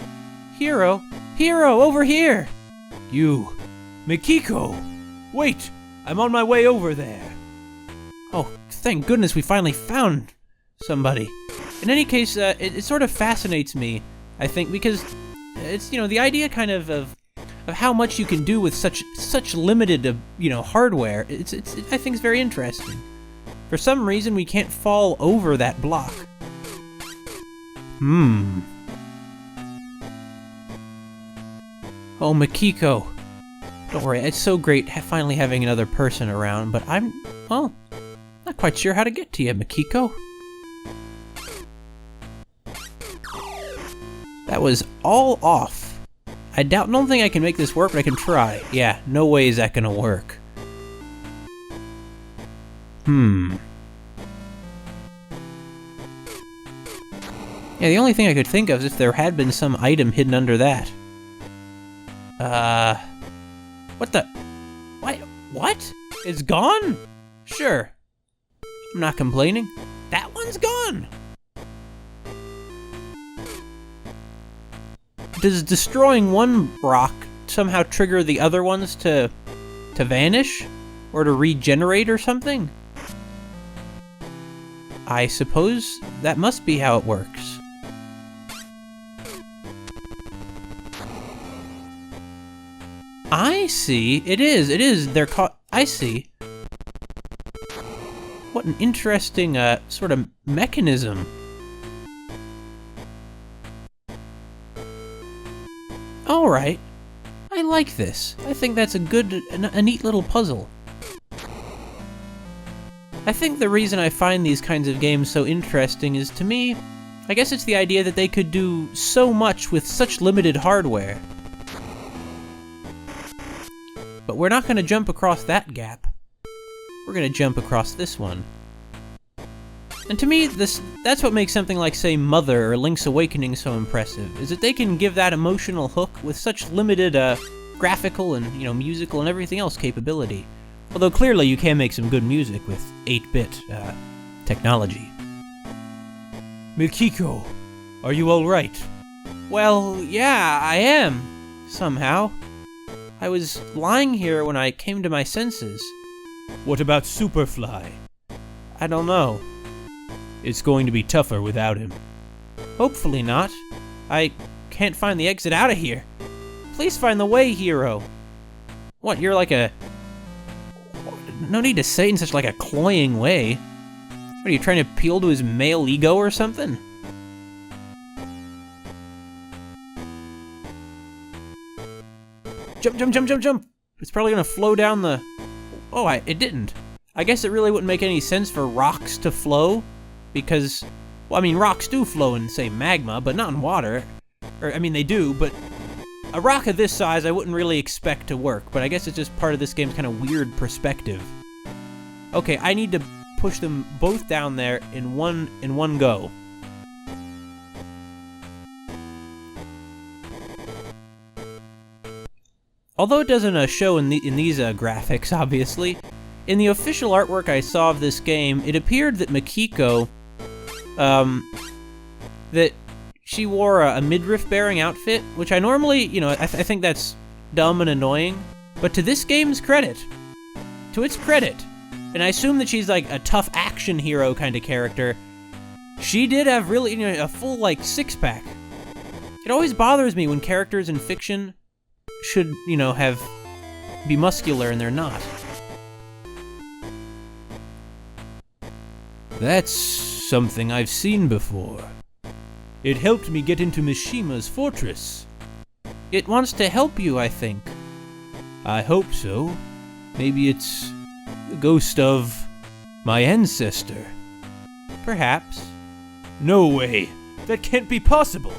Hero! Hero, over here! You! Mikiko! Wait! I'm on my way over there! Oh, thank goodness we finally found somebody. In any case, it sort of fascinates me, I think, because it's, you know, the idea kind of how much you can do with such limited, you know, hardware. I think it's very interesting. For some reason, we can't fall over that block. Oh, Makiko. Don't worry, it's so great finally having another person around, but I'm, well, not quite sure how to get to you, Makiko. That was all off. I don't think I can make this work, but I can try. Yeah, no way is that gonna work. Yeah, the only thing I could think of is if there had been some item hidden under that. What the? What? It's gone? Sure. I'm not complaining. That one's gone! Does destroying one rock somehow trigger the other ones to vanish? Or to regenerate or something? I suppose that must be how it works. I see. It is. They're caught. I see. What an interesting, sort of mechanism. Alright. I like this. I think that's a neat little puzzle. I think the reason I find these kinds of games so interesting is, to me, I guess it's the idea that they could do so much with such limited hardware. But we're not going to jump across that gap. We're going to jump across this one. And to me, that's what makes something like, say, Mother or Link's Awakening so impressive, is that they can give that emotional hook with such limited, graphical and, musical and everything else capability. Although clearly you can make some good music with 8-bit, technology. Mikiko, are you alright? Well, yeah, I am. Somehow. I was lying here when I came to my senses. What about Superfly? I don't know. It's going to be tougher without him. Hopefully not. I can't find the exit out of here. Please find the way, hero. What, you're like a... No need to say it in such like a cloying way. What, are you trying to appeal to his male ego or something? Jump, jump, jump, jump, jump! It's probably gonna flow down the... Oh, it didn't. I guess it really wouldn't make any sense for rocks to flow, because... Well, I mean, rocks do flow in, say, magma, but not in water. Or, I mean, they do, but... A rock of this size I wouldn't really expect to work, but I guess it's just part of this game's kind of weird perspective. Okay, I need to push them both down there in one go. Although it doesn't show in these graphics, obviously, in the official artwork I saw of this game, it appeared that Makiko, that she wore a midriff-bearing outfit, which I normally, I think that's dumb and annoying, but to this game's credit, to its credit, and I assume that she's like a tough action hero kind of character, she did have really, a full, like, six-pack. It always bothers me when characters in fiction should, be muscular and they're not. That's something I've seen before. It helped me get into Mishima's fortress. It wants to help you, I think. I hope so. Maybe it's the ghost of my ancestor. Perhaps. No way. That can't be possible.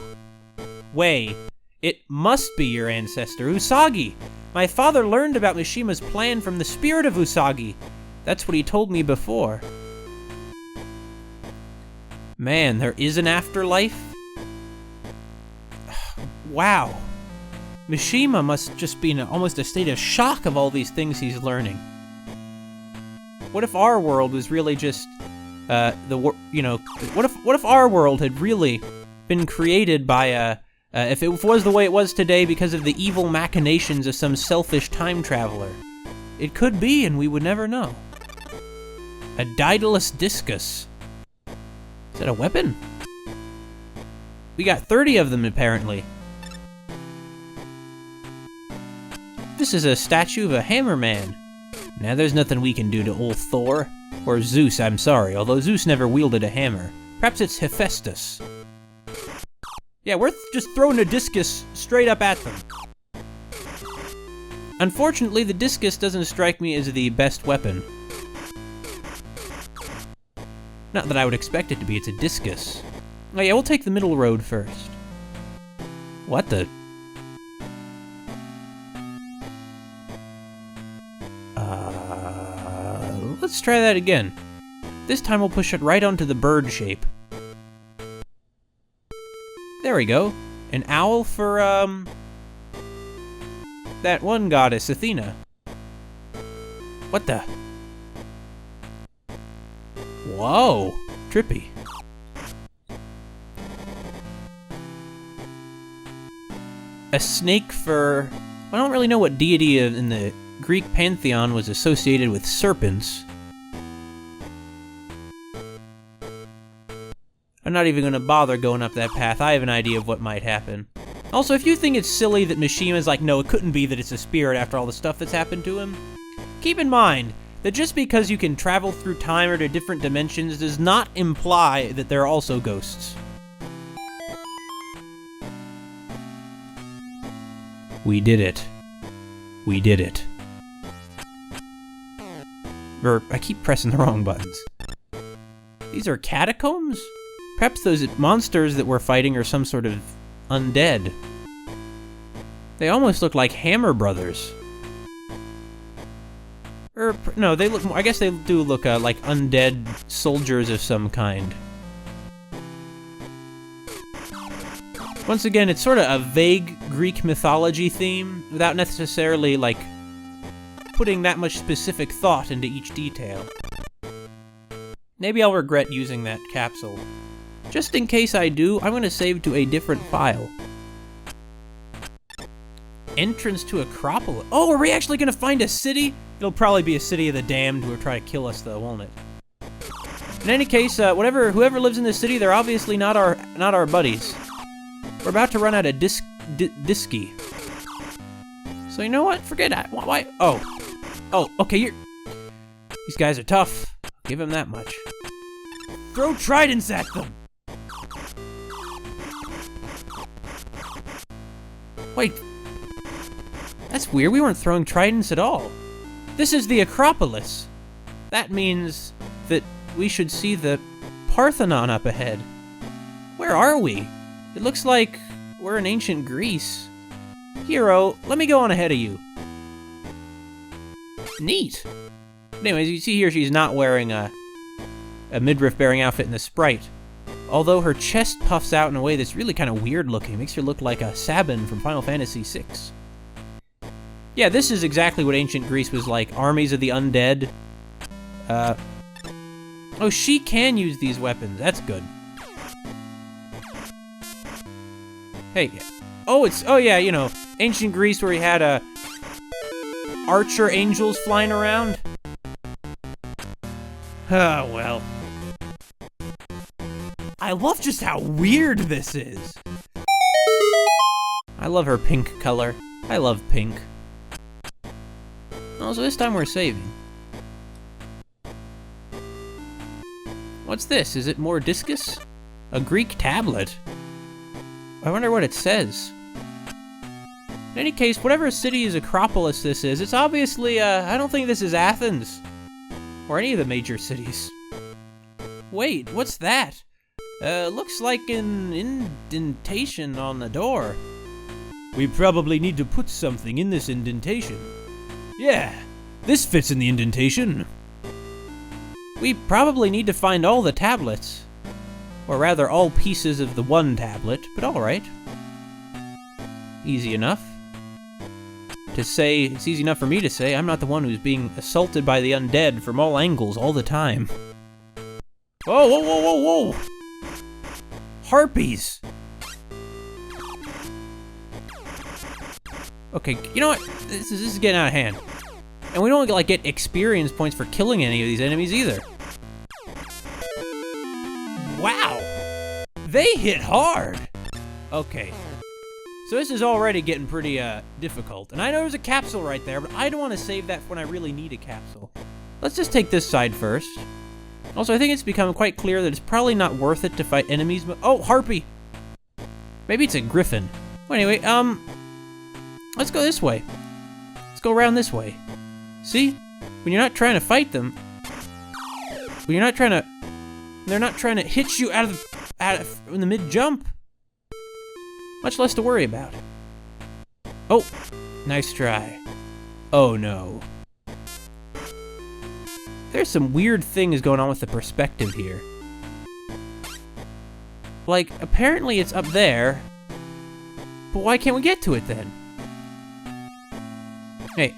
Way. It must be your ancestor, Usagi. My father learned about Mishima's plan from the spirit of Usagi. That's what he told me before. Man, there is an afterlife? Wow. Mishima must just be in almost a state of shock of all these things he's learning. What if our world was really just, what if our world had really been created by, if it was the way it was today because of the evil machinations of some selfish time traveler? It could be, and we would never know. A Daedalus discus. Is that a weapon? We got 30 of them, apparently. This is a statue of a hammer man. Now, there's nothing we can do to old Thor. Or Zeus, I'm sorry, although Zeus never wielded a hammer. Perhaps it's Hephaestus. Yeah, we're just throwing a discus straight up at them. Unfortunately, the discus doesn't strike me as the best weapon. Not that I would expect it to be, it's a discus. Oh yeah, we'll take the middle road first. What the? Let's try that again. This time we'll push it right onto the bird shape. There we go. An owl for, that one goddess, Athena. What the? Whoa, trippy. A snake for... I don't really know what deity in the Greek pantheon was associated with serpents. I'm not even gonna bother going up that path. I have an idea of what might happen. Also, if you think it's silly that Mishima's like, no, it couldn't be that it's a spirit after all the stuff that's happened to him, keep in mind that just because you can travel through time or to different dimensions does not imply that there are also ghosts. We did it. We did it. I keep pressing the wrong buttons. These are catacombs? Perhaps those monsters that we're fighting are some sort of undead. They almost look like Hammer Brothers. No, they look more, I guess they do look like undead soldiers of some kind. Once again, it's sort of a vague Greek mythology theme, without necessarily, like, putting that much specific thought into each detail. Maybe I'll regret using that capsule. Just in case I do, I'm going to save to a different file. Entrance to Acropolis. Oh, are we actually going to find a city? It'll probably be a city of the damned who will try to kill us, though, won't it? In any case, whoever lives in this city, they're obviously not our buddies. We're about to run out of disky. So you know what? Forget that. Why? Oh, okay. These guys are tough. I'll give him that much. Throw tridents at them. Wait, that's weird. We weren't throwing tridents at all. This is the Acropolis. That means that we should see the Parthenon up ahead. Where are we? It looks like we're in ancient Greece. Hero, let me go on ahead of you. Neat. Anyways, you see here she's not wearing a midriff-bearing outfit in the sprite. Although her chest puffs out in a way that's really kind of weird looking. Makes her look like a Sabin from Final Fantasy VI. Yeah, this is exactly what ancient Greece was like. Armies of the undead. Oh, she can use these weapons. That's good. Hey. Oh yeah, you know, ancient Greece where we had, archer angels flying around. Oh, well. I love just how weird this is. I love her pink color. I love pink. Oh, so this time we're saving. What's this? Is it more discus? A Greek tablet? I wonder what it says. In any case, whatever city's Acropolis this is, it's obviously, I don't think this is Athens. Or any of the major cities. Wait, what's that? Looks like an indentation on the door. We probably need to put something in this indentation. Yeah, this fits in the indentation. We probably need to find all the tablets. Or rather, all pieces of the one tablet, but alright. Easy enough. To say, it's easy enough for me to say, I'm not the one who's being assaulted by the undead from all angles all the time. Whoa, whoa, whoa, whoa, whoa! Harpies! Okay, you know what? This is getting out of hand. And we don't, like, get experience points for killing any of these enemies either. Wow! They hit hard! Okay. So this is already getting pretty, difficult. And I know there's a capsule right there, but I don't want to save that for when I really need a capsule. Let's just take this side first. Also, I think it's become quite clear that it's probably not worth it to fight enemies, but... Oh, Harpy! Maybe it's a griffin. Well, anyway, let's go this way. Let's go around this way. See? When you're not trying to fight them, when you're not trying to, they're not trying to hit you in the mid-jump. Much less to worry about. Oh, nice try. Oh no. There's some weird things going on with the perspective here. Like, apparently it's up there, but why can't we get to it then? Hey,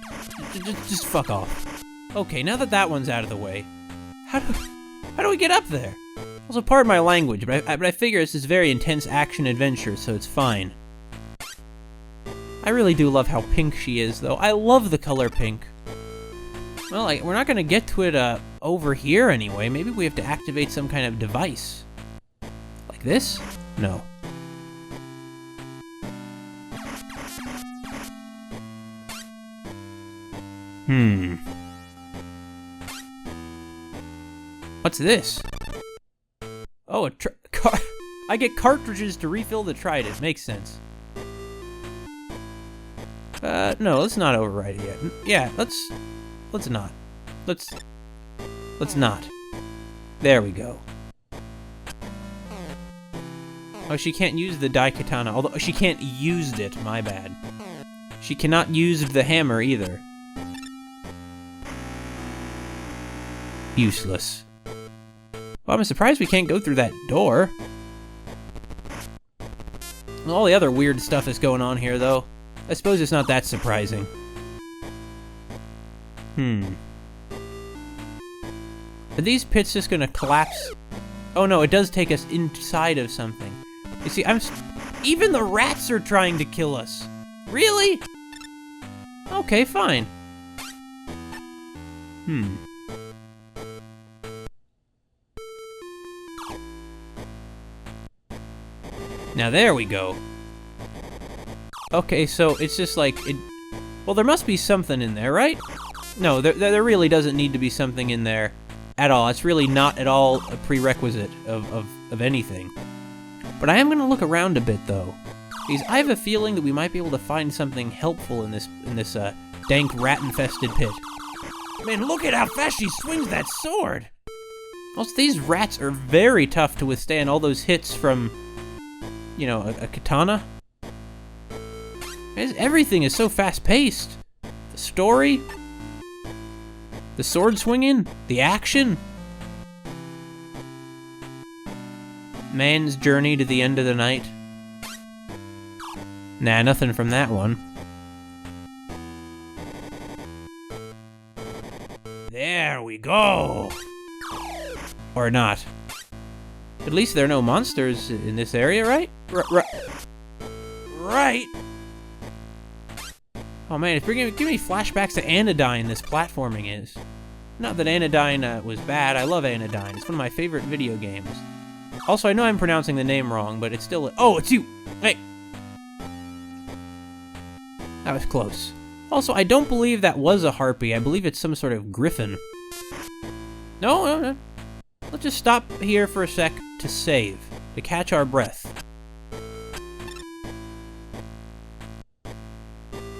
just fuck off. Okay, now that that one's out of the way, how do we get up there? Also, pardon my language, but I figure this is very intense action adventure, so it's fine. I really do love how pink she is, though. I love the color pink. Well, we're not gonna get to it over here anyway. Maybe we have to activate some kind of device. Like this? No. What's this? Oh, I get cartridges to refill the trident. Makes sense. No, let's not override it yet. Yeah, let's not. Let's not. There we go. Oh, she can't use the Daikatana, although she can't use it, my bad. She cannot use the hammer either. Useless. Well, I'm surprised we can't go through that door. All the other weird stuff is going on here, though. I suppose it's not that surprising. Are these pits just gonna collapse? Oh no, it does take us inside of something. You see, even the rats are trying to kill us. Really? Okay, fine. Now there we go. Okay, so it's just like it. Well, there must be something in there, right? No, there really doesn't need to be something in there at all. It's really not at all a prerequisite of anything. But I am gonna look around a bit though, because I have a feeling that we might be able to find something helpful in this dank rat-infested pit. Man, look at how fast she swings that sword! Also, these rats are very tough to withstand all those hits from, you know, a katana. Everything is so fast-paced. The story, the sword swinging, the action. Man's journey to the end of the night. Nah, nothing from that one. There we go. Or not. At least there are no monsters in this area, right? Right. Oh man, if you're gonna give me flashbacks to Anodyne, this platforming is. Not that Anodyne was bad, I love Anodyne. It's one of my favorite video games. Also, I know I'm pronouncing the name wrong, but it's still... Oh, it's you! Hey! That was close. Also, I don't believe that was a harpy. I believe it's some sort of griffin. No. Let's just stop here for a sec to save, to catch our breath.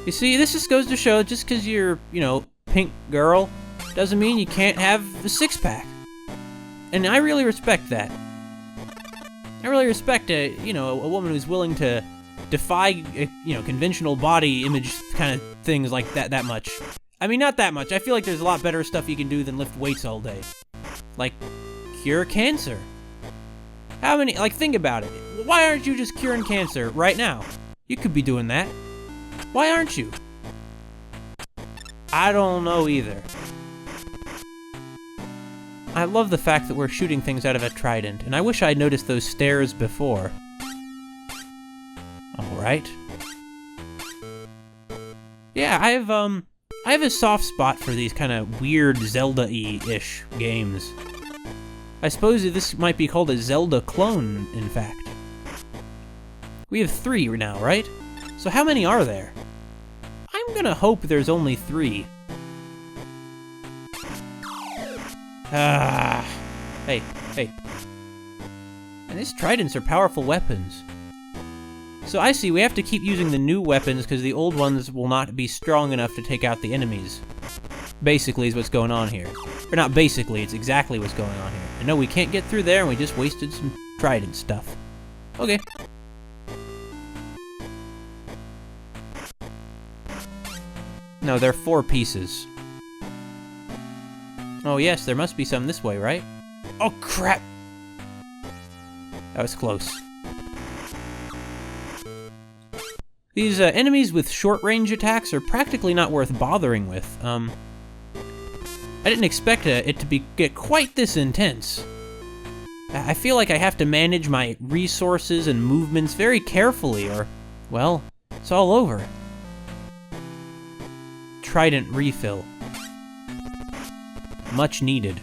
You see, this just goes to show, just because you're, you know, pink girl, doesn't mean you can't have a six-pack. And I really respect that. I really respect a woman who's willing to defy, you know, conventional body image kind of things like that much. I mean, not that much. I feel like there's a lot better stuff you can do than lift weights all day. Like, cure cancer. How many, like, think about it. Why aren't you just curing cancer right now? You could be doing that. Why aren't you? I don't know either. I love the fact that we're shooting things out of a trident, and I wish I'd noticed those stairs before. Alright. Yeah, I have a soft spot for these kind of weird Zelda-y-ish games. I suppose this might be called a Zelda clone, in fact. We have 3 now, right? So how many are there? I'm gonna hope there's only 3. Hey. And these tridents are powerful weapons. So I see, we have to keep using the new weapons because the old ones will not be strong enough to take out the enemies. Basically is what's going on here. Or not basically, it's exactly what's going on here. And no, we can't get through there and we just wasted some trident stuff. Okay. No, they're 4 pieces. Oh yes, there must be some this way, right? Oh crap! That was close. These enemies with short-range attacks are practically not worth bothering with. I didn't expect it to get quite this intense. I feel like I have to manage my resources and movements very carefully, or, well, it's all over. Trident refill. Much needed.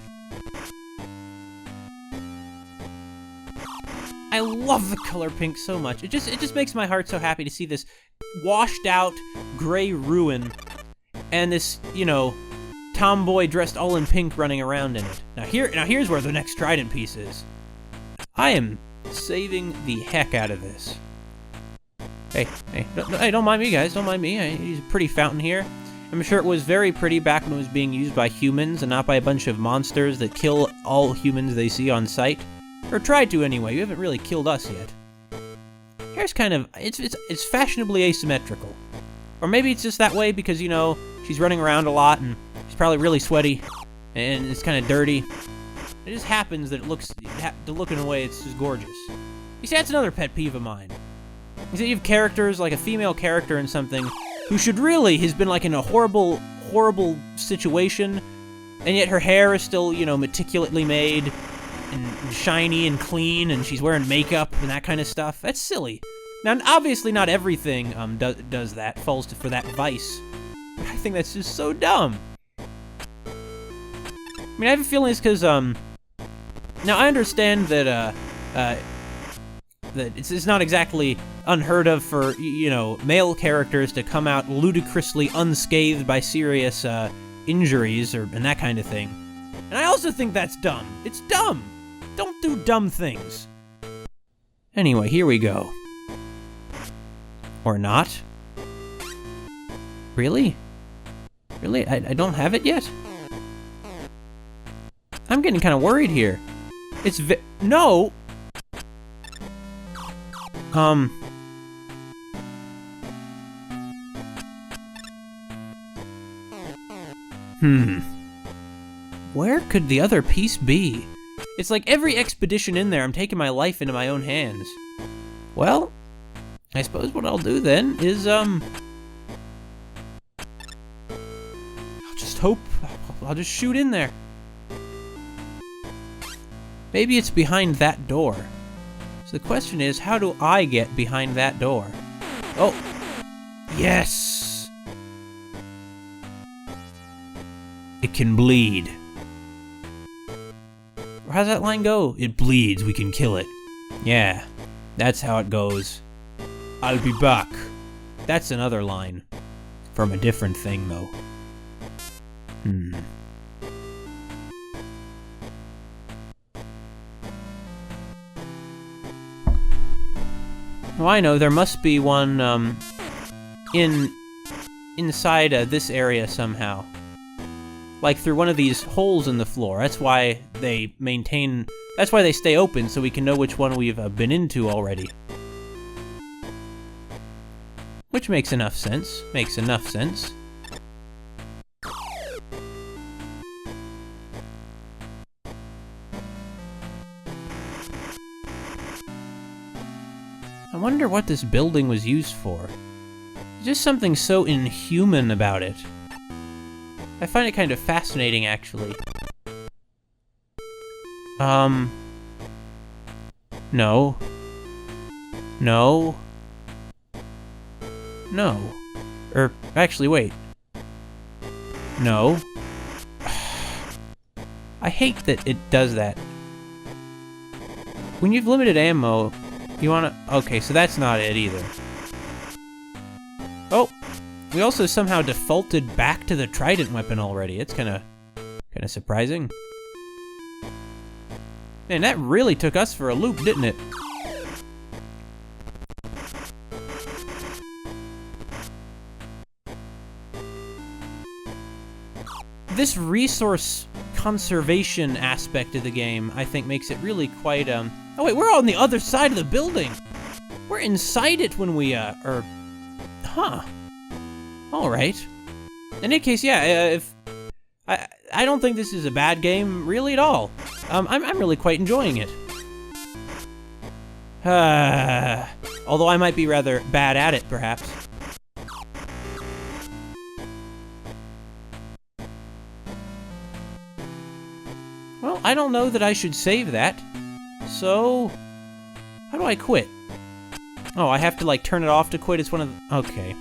I love the color pink so much. It just makes my heart so happy to see this washed out gray ruin and this, you know, tomboy dressed all in pink running around in it. Now here's where the next trident piece is. I am saving the heck out of this. Hey, don't mind me, guys. Don't mind me. I use a pretty fountain here. I'm sure it was very pretty back when it was being used by humans and not by a bunch of monsters that kill all humans they see on sight. Or tried to anyway. You haven't really killed us yet. Here's kind of... It's fashionably asymmetrical. Or maybe it's just that way because, you know, she's running around a lot and she's probably really sweaty and it's kind of dirty. It just happens that it looks... To look in a way, it's just gorgeous. You see, that's another pet peeve of mine. Is that you have characters, like a female character in something, who should really has been like in a horrible, horrible situation, and yet her hair is still, you know, meticulously made, and shiny and clean, and she's wearing makeup and that kind of stuff. That's silly. Now, obviously not everything does that, falls for that vice. But I think that's just so dumb. I mean, I have a feeling it's because, now I understand that, that it's not exactly unheard of for, you know, male characters to come out ludicrously unscathed by serious, injuries and that kind of thing. And I also think that's dumb. It's dumb! Don't do dumb things. Anyway, here we go. Or not. Really? Really? I don't have it yet? I'm getting kind of worried here. It's no! Where could the other piece be? It's like every expedition in there, I'm taking my life into my own hands. Well, I suppose what I'll do then is, I'll just hope, I'll just shoot in there. Maybe it's behind that door. So the question is, how do I get behind that door? Oh, yes! It can bleed. Or how's that line go? It bleeds, we can kill it. Yeah, that's how it goes. I'll be back. That's another line. From a different thing, though. Well, I know, there must be one, inside this area somehow. Like through one of these holes in the floor. That's why they stay open, so we can know which one we've been into already. Which makes enough sense. Makes enough sense. I wonder what this building was used for. There's just something so inhuman about it. I find it kind of fascinating, actually. No. No. No. Actually, wait. No. I hate that it does that. When you've limited ammo, you wanna... Okay, so that's not it either. Oh! We also somehow defaulted back to the trident weapon already. It's kinda surprising. Man, that really took us for a loop, didn't it? This resource conservation aspect of the game, I think, makes it really quite, Oh wait, we're on the other side of the building! We're inside it when we, Huh. Alright. In any case, yeah, if... I don't think this is a bad game, really, at all. I'm really quite enjoying it. Although I might be rather bad at it, perhaps. Well, I don't know that I should save that. So... how do I quit? Oh, I have to, like, turn it off to quit? It's one of the... okay.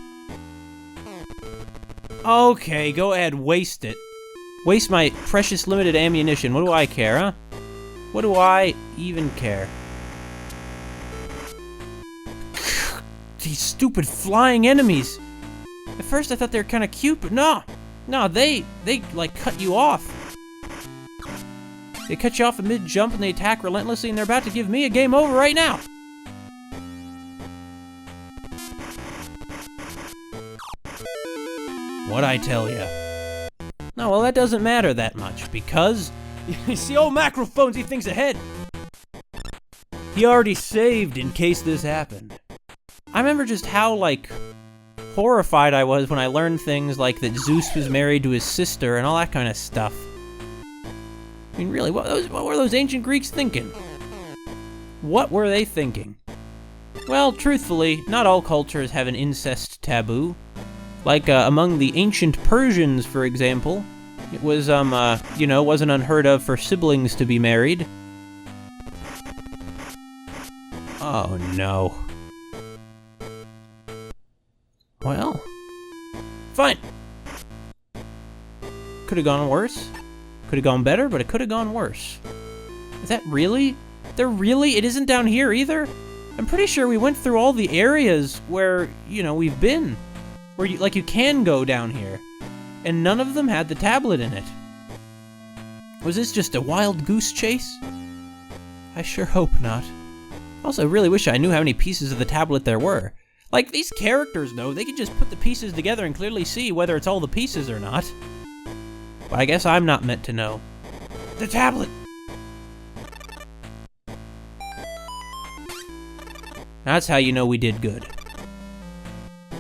Okay, go ahead, waste it. Waste my precious limited ammunition. What do I care, huh? What do I even care? These stupid flying enemies! At first I thought they were kind of cute, but no! No, they like cut you off. They cut you off mid-jump and they attack relentlessly and they're about to give me a game over right now! What'd I tell ya? No, well, that doesn't matter that much, because... you see, old Mackerel Phones, he thinks ahead! He already saved in case this happened. I remember just how, like, horrified I was when I learned things like that Zeus was married to his sister and all that kind of stuff. I mean, really, what were those ancient Greeks thinking? What were they thinking? Well, truthfully, not all cultures have an incest taboo. Like, among the ancient Persians, for example, it was, you know, wasn't unheard of for siblings to be married. Oh, no. Well, fine. Could have gone worse. Could have gone better, but it could have gone worse. Is that really? It isn't down here either? I'm pretty sure we went through all the areas where, you know, we've been. Where you can go down here. And none of them had the tablet in it. Was this just a wild goose chase? I sure hope not. Also, I really wish I knew how many pieces of the tablet there were. Like, these characters know, they can just put the pieces together and clearly see whether it's all the pieces or not. But I guess I'm not meant to know. The tablet! That's how you know we did good.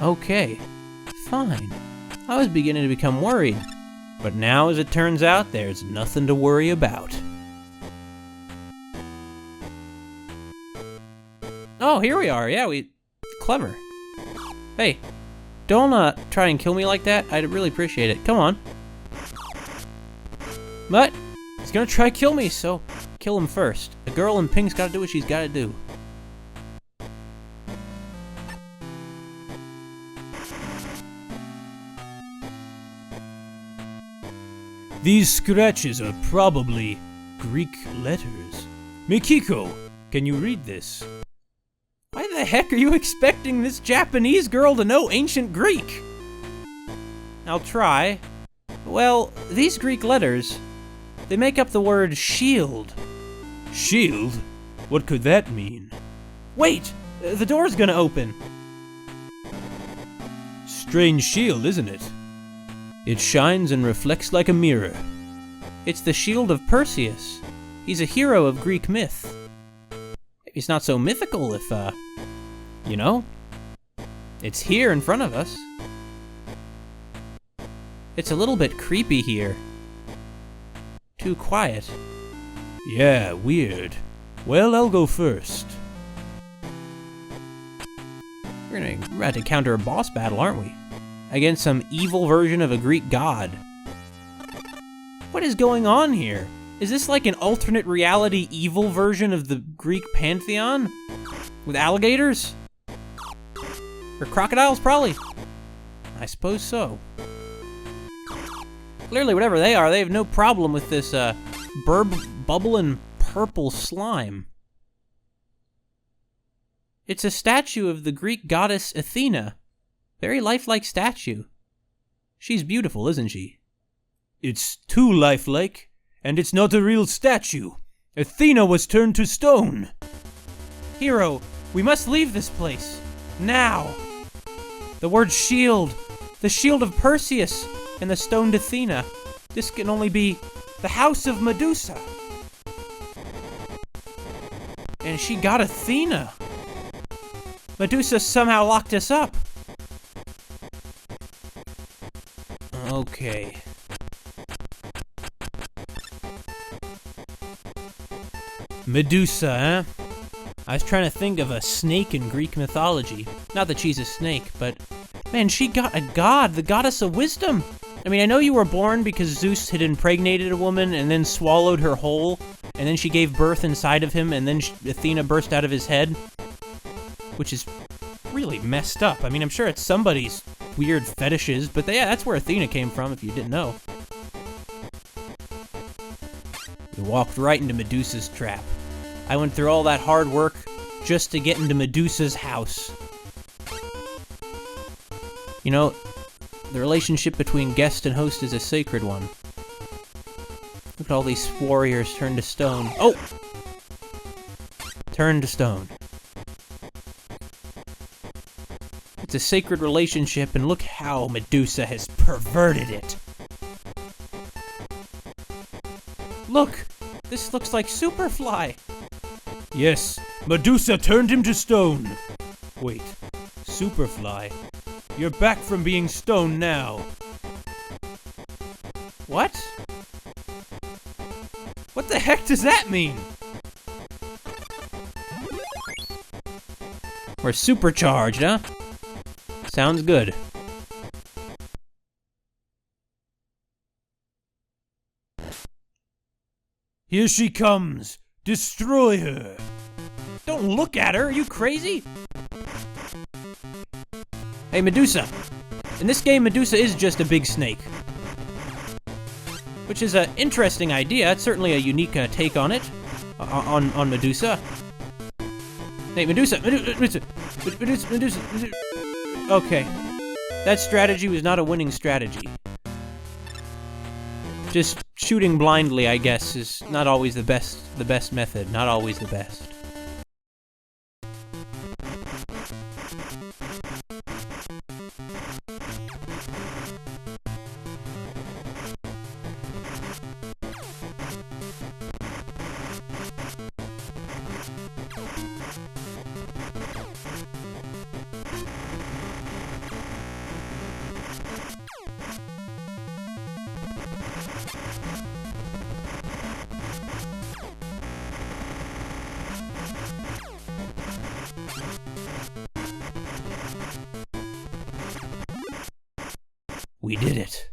Okay. Fine. I was beginning to become worried, but now, as it turns out, there's nothing to worry about. Oh, here we are. Yeah, clever. Hey, don't try and kill me like that. I'd really appreciate it. Come on. But he's gonna try to kill me, so kill him first. The girl in pink's gotta do what she's gotta do. These scratches are probably Greek letters. Mikiko, can you read this? Why the heck are you expecting this Japanese girl to know ancient Greek? I'll try. Well, these Greek letters, they make up the word shield. Shield? What could that mean? Wait! The door's gonna open! Strange shield, isn't it? It shines and reflects like a mirror. It's the shield of Perseus. He's a hero of Greek myth. He's not so mythical if, you know? It's here in front of us. It's a little bit creepy here. Too quiet. Yeah, weird. Well, I'll go first. We're about to counter a boss battle, aren't we? Against some evil version of a Greek god. What is going on here? Is this like an alternate reality evil version of the Greek pantheon? With alligators? Or crocodiles, probably? I suppose so. Clearly, whatever they are, they have no problem with this, bubbling purple slime. It's a statue of the Greek goddess Athena. Very lifelike statue. She's beautiful, isn't she? It's too lifelike, and it's not a real statue. Athena was turned to stone. Hero, we must leave this place. Now. The word shield. The shield of Perseus and the stoned Athena. This can only be the house of Medusa. And she got Athena. Medusa somehow locked us up. Okay. Medusa, huh? I was trying to think of a snake in Greek mythology. Not that she's a snake, but man, she got a god, the goddess of wisdom. I mean, I know you were born because Zeus had impregnated a woman and then swallowed her whole, and then she gave birth inside of him, and then Athena burst out of his head, which is really messed up. I mean, I'm sure it's somebody's weird fetishes, but yeah, that's where Athena came from, if you didn't know. We walked right into Medusa's trap. I went through all that hard work just to get into Medusa's house. You know, the relationship between guest and host is a sacred one. Look at all these warriors turned to stone. Oh! Turned to stone. It's a sacred relationship, and look how Medusa has perverted it. Look! This looks like Superfly. Yes, Medusa turned him to stone. Wait, Superfly? You're back from being stone now. What? What the heck does that mean? We're supercharged, huh? Sounds good. Here she comes. Destroy her. Don't look at her. Are you crazy? Hey, Medusa. In this game, Medusa is just a big snake. Which is an interesting idea. It's certainly a unique take on it. On Medusa. Hey, Medusa. Medusa. Okay. That strategy was not a winning strategy. Just shooting blindly, I guess, is not always the best method. Not always the best. We did it.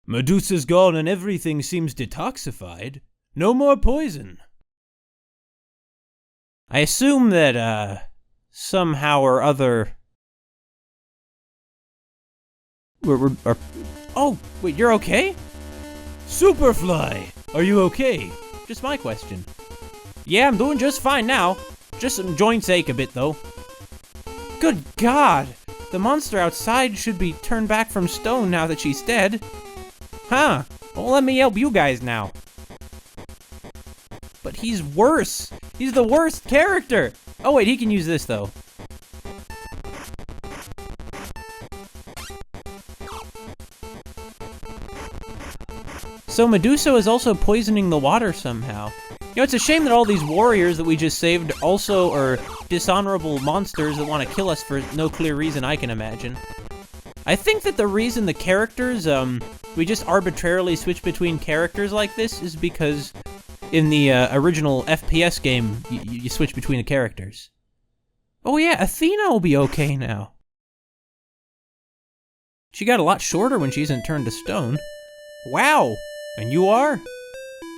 Medusa's gone and everything seems detoxified. No more poison. I assume that, somehow or other... Oh, wait, you're okay? Superfly! Are you okay? Just my question. Yeah, I'm doing just fine now. Just some joints ache a bit, though. Good God! The monster outside should be turned back from stone now that she's dead. Huh. Well, let me help you guys now. But he's worse. He's the worst character. Oh, wait, he can use this, though. So Medusa is also poisoning the water somehow. You know, it's a shame that all these warriors that we just saved also are dishonorable monsters that want to kill us for no clear reason I can imagine. I think that the reason the characters, we just arbitrarily switch between characters like this is because in the original FPS game, you switch between the characters. Oh yeah, Athena will be okay now. She got a lot shorter when she isn't turned to stone. Wow! And you are?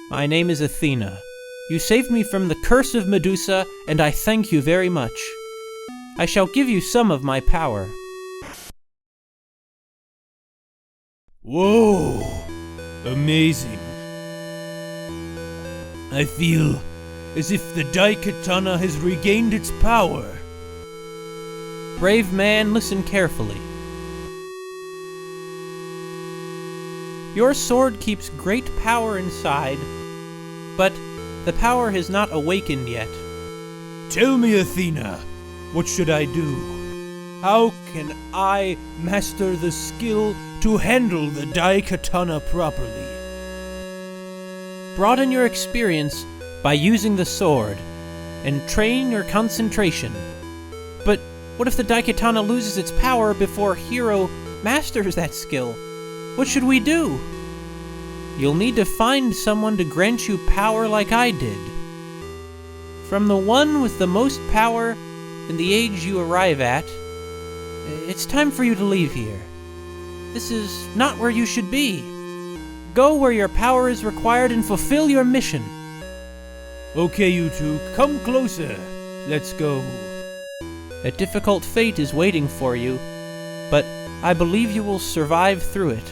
My name is Athena. You saved me from the curse of Medusa, and I thank you very much. I shall give you some of my power. Whoa! Amazing. I feel as if the Daikatana has regained its power. Brave man, listen carefully. Your sword keeps great power inside, but the power has not awakened yet. Tell me, Athena, what should I do? How can I master the skill to handle the Daikatana properly? Broaden your experience by using the sword, and train your concentration. But what if the Daikatana loses its power before Hiro masters that skill? What should we do? You'll need to find someone to grant you power like I did. From the one with the most power and the age you arrive at, it's time for you to leave here. This is not where you should be. Go where your power is required and fulfill your mission. Okay, you two, come closer. Let's go. A difficult fate is waiting for you, but I believe you will survive through it.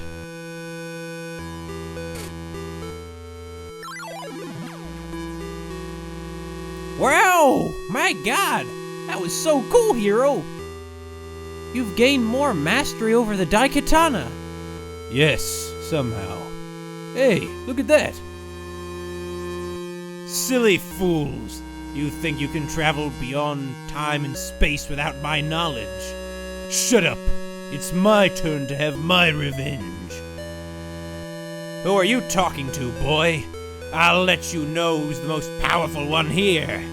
Wow! My god! That was so cool, Hiro! You've gained more mastery over the Daikatana! Yes, somehow. Hey, look at that! Silly fools! You think you can travel beyond time and space without my knowledge? Shut up! It's my turn to have my revenge! Who are you talking to, boy? I'll let you know who's the most powerful one here!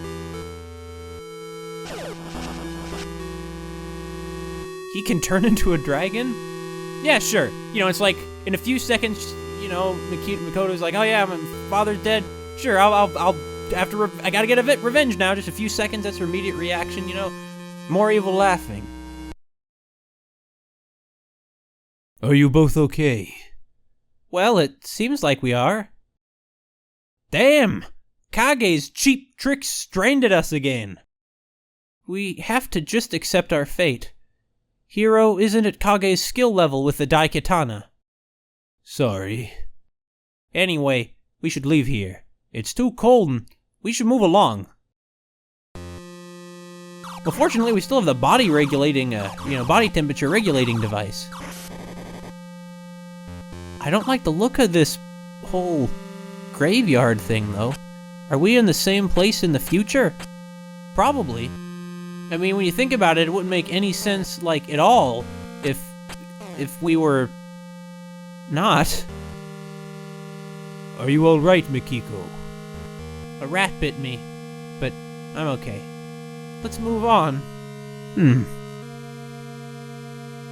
He can turn into a dragon? Yeah, sure. You know, it's like, in a few seconds, you know, Makoto's like, oh yeah, my father's dead. Sure, I gotta get revenge now. Just a few seconds, that's her immediate reaction, you know? More evil laughing. Are you both okay? Well, it seems like we are. Damn! Kage's cheap tricks stranded us again. We have to just accept our fate. Hiro isn't at Kage's skill level with the Daikatana. Sorry. Anyway, we should leave here. It's too cold and we should move along. Well, fortunately, we still have the body temperature regulating device. I don't like the look of this whole graveyard thing, though. Are we in the same place in the future? Probably. I mean, when you think about it, it wouldn't make any sense, like, at all if we were not. Are you alright, Mikiko? A rat bit me, but I'm okay. Let's move on. What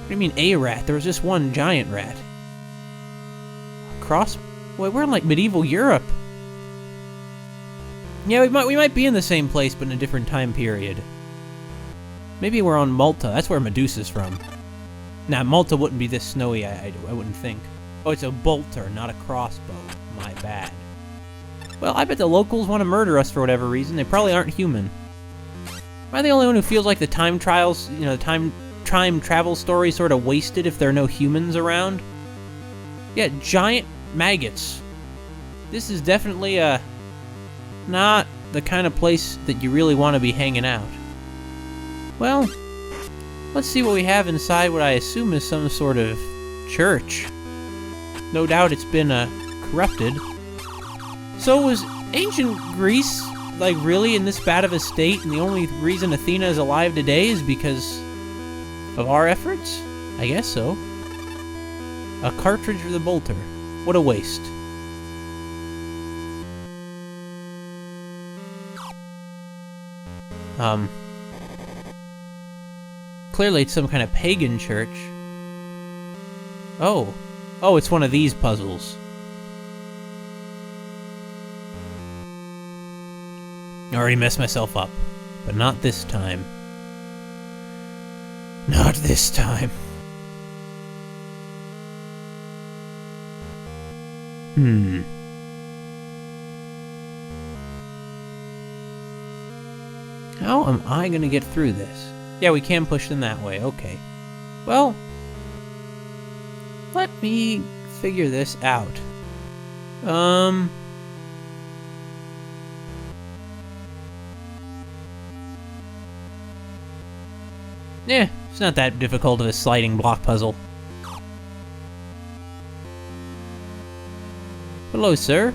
do you mean, a rat? There was just one giant rat. Wait, we're in, like, medieval Europe. Yeah, we might be in the same place, but in a different time period. Maybe we're on Malta. That's where Medusa's from. Nah, Malta wouldn't be this snowy, I wouldn't think. Oh, it's a bolter, not a crossbow. My bad. Well, I bet the locals want to murder us for whatever reason. They probably aren't human. Am I the only one who feels like the time trials, you know, the time travel story sort of wasted if there are no humans around? Yeah, giant maggots. This is definitely, not the kind of place that you really want to be hanging out. Well, let's see what we have inside what I assume is some sort of church. No doubt it's been, corrupted. So was ancient Greece, like, really in this bad of a state, and the only reason Athena is alive today is because of our efforts? I guess so. A cartridge for the bolter. What a waste. Clearly it's some kind of pagan church. Oh, it's one of these puzzles. I already messed myself up, but not this time. Not this time. How am I gonna get through this? Yeah, we can push them that way, okay. Well, let me figure this out. Yeah, it's not that difficult of a sliding block puzzle. Hello, sir.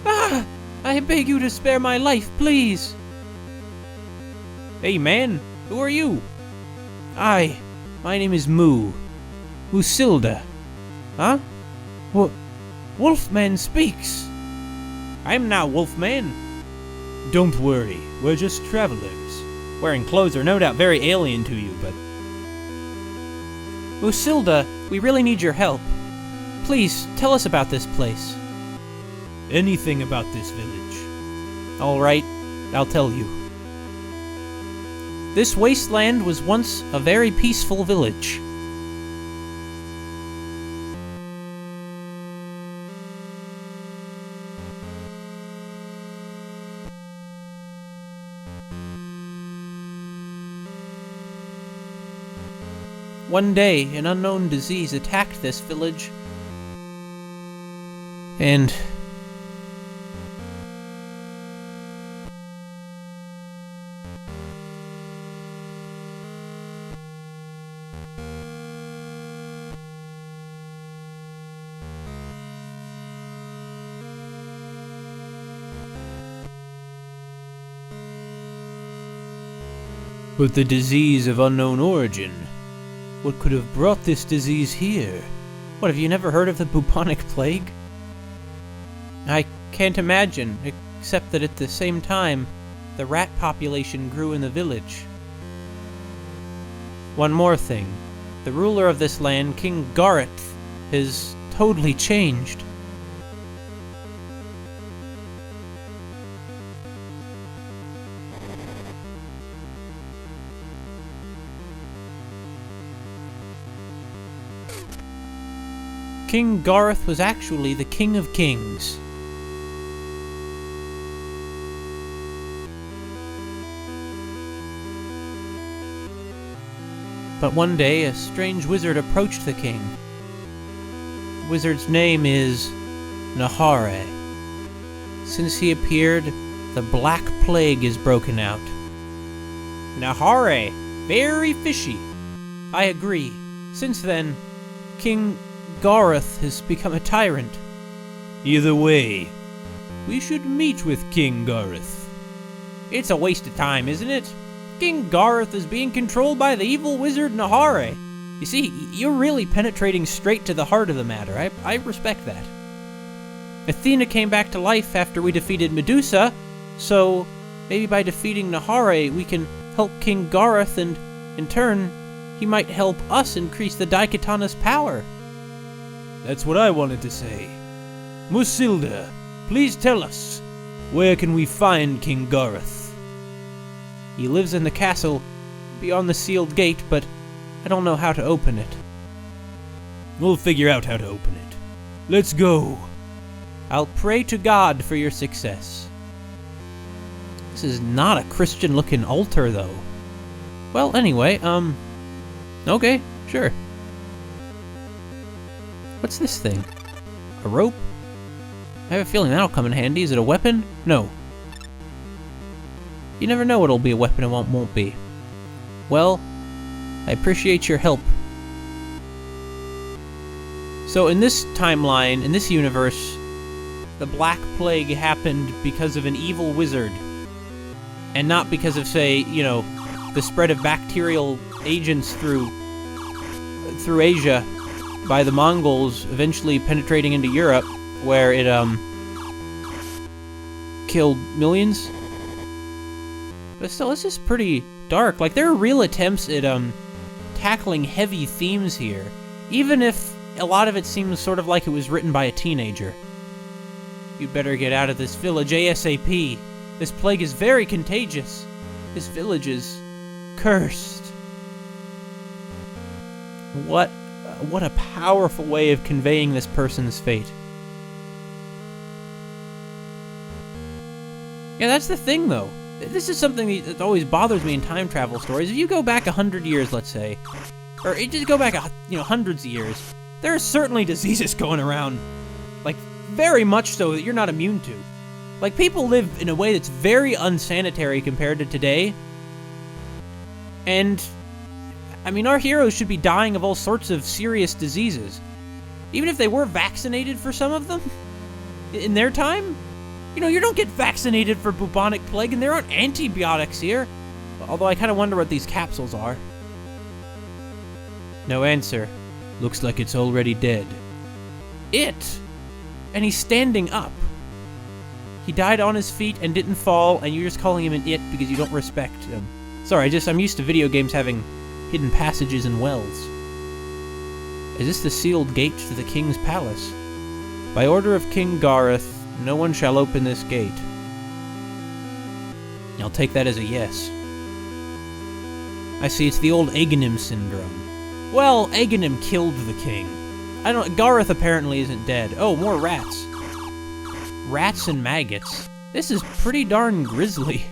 Ah! I beg you to spare my life, please! Hey, man! Who are you? My name is Musilda. Huh? Wolfman speaks. I'm not Wolfman. Don't worry, we're just travelers. Wearing clothes are no doubt very alien to you, but... Musilda, we really need your help. Please, tell us about this place. Anything about this village. All right, I'll tell you. This wasteland was once a very peaceful village. One day, an unknown disease attacked this village, and... But the disease of unknown origin. What could have brought this disease here? What, have you never heard of the bubonic plague? I can't imagine, except that at the same time, the rat population grew in the village. One more thing. The ruler of this land, King Gareth, has totally changed. King Gareth was actually the King of Kings. But one day, a strange wizard approached the king. The wizard's name is Nahare. Since he appeared, the Black Plague is broken out. Nahare, very fishy. I agree. Since then, King Gareth has become a tyrant. Either way, we should meet with King Gareth. It's a waste of time, isn't it? King Gareth is being controlled by the evil wizard Nahare. You see, you're really penetrating straight to the heart of the matter. I respect that. Athena came back to life after we defeated Medusa, so maybe by defeating Nahare we can help King Gareth, and in turn, he might help us increase the Daikatana's power. That's what I wanted to say. Musilda, please tell us, where can we find King Gareth? He lives in the castle beyond the sealed gate, but I don't know how to open it. We'll figure out how to open it. Let's go. I'll pray to God for your success. This is not a Christian-looking altar, though. Well, anyway, okay, sure. What's this thing? A rope? I have a feeling that'll come in handy. Is it a weapon? No. You never know what'll be a weapon and what won't be. Well, I appreciate your help. So in this timeline, in this universe, the Black Plague happened because of an evil wizard. And not because of, say, you know, the spread of bacterial agents through Asia by the Mongols, eventually penetrating into Europe, where it, killed millions. But still, this is pretty dark. Like, there are real attempts at, tackling heavy themes here, even if a lot of it seems sort of like it was written by a teenager. You'd better get out of this village ASAP. This plague is very contagious. This village is cursed. What a powerful way of conveying this person's fate. Yeah, that's the thing, though. This is something that always bothers me in time travel stories. If you go back 100 years, let's say, or just go back, hundreds of years, there are certainly diseases going around, like, very much so that you're not immune to. Like, people live in a way that's very unsanitary compared to today. And, I mean, our heroes should be dying of all sorts of serious diseases. Even if they were vaccinated for some of them, in their time. You know, you don't get vaccinated for bubonic plague, and there aren't antibiotics here. Although I kind of wonder what these capsules are. No answer. Looks like it's already dead. It! And he's standing up. He died on his feet and didn't fall, and you're just calling him an it because you don't respect him. Sorry, I'm used to video games having hidden passages and wells. Is this the sealed gate to the king's palace? By order of King Gareth, no one shall open this gate. I'll take that as a yes. I see, it's the old Aghanim syndrome. Well, Aghanim killed the king. Gareth apparently isn't dead. Oh, more rats. Rats and maggots. This is pretty darn grisly.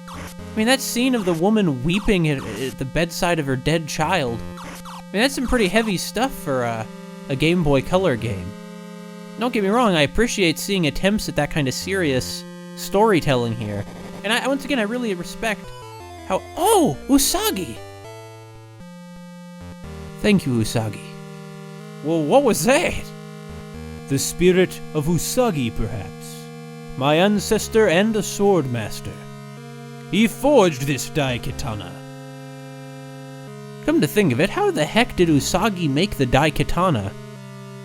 I mean, that scene of the woman weeping at the bedside of her dead child. I mean, that's some pretty heavy stuff for a Game Boy Color game. Don't get me wrong, I appreciate seeing attempts at that kind of serious storytelling here. And once again, I really respect how— Oh! Usagi! Thank you, Usagi. Well, what was that? The spirit of Usagi, perhaps. My ancestor and a sword master. He forged this Daikatana. Come to think of it, how the heck did Usagi make the Daikatana?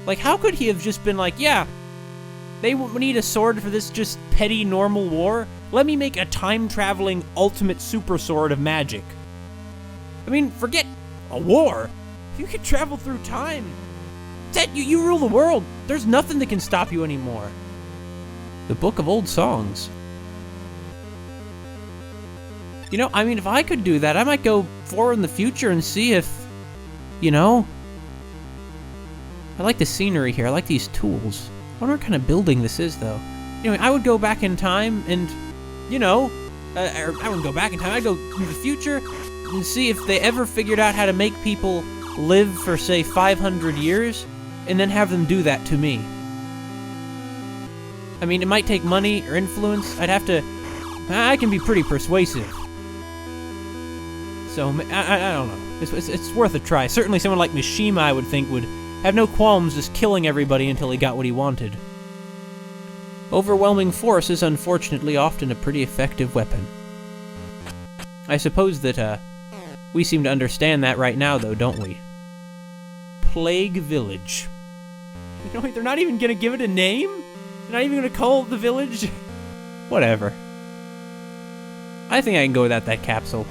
Like, how could he have just been like, yeah, they need a sword for this just petty normal war? Let me make a time-traveling ultimate super sword of magic. I mean, forget a war. If you could travel through time, you rule the world. There's nothing that can stop you anymore. The Book of Old Songs. You know, I mean, if I could do that, I might go forward in the future and see if, you know... I like the scenery here. I like these tools. I wonder what kind of building this is, though. Anyway, I would go back in time and, you know... I wouldn't go back in time. I'd go in the future and see if they ever figured out how to make people live for, say, 500 years, and then have them do that to me. I mean, it might take money or influence. I'd have to... I can be pretty persuasive. So, I don't know. It's worth a try. Certainly someone like Mishima, I would think, would have no qualms just killing everybody until he got what he wanted. Overwhelming force is unfortunately often a pretty effective weapon. I suppose that, we seem to understand that right now, though, don't we? Plague Village. You know, they're not even gonna give it a name? They're not even gonna call it the village? Whatever. I think I can go without that capsule.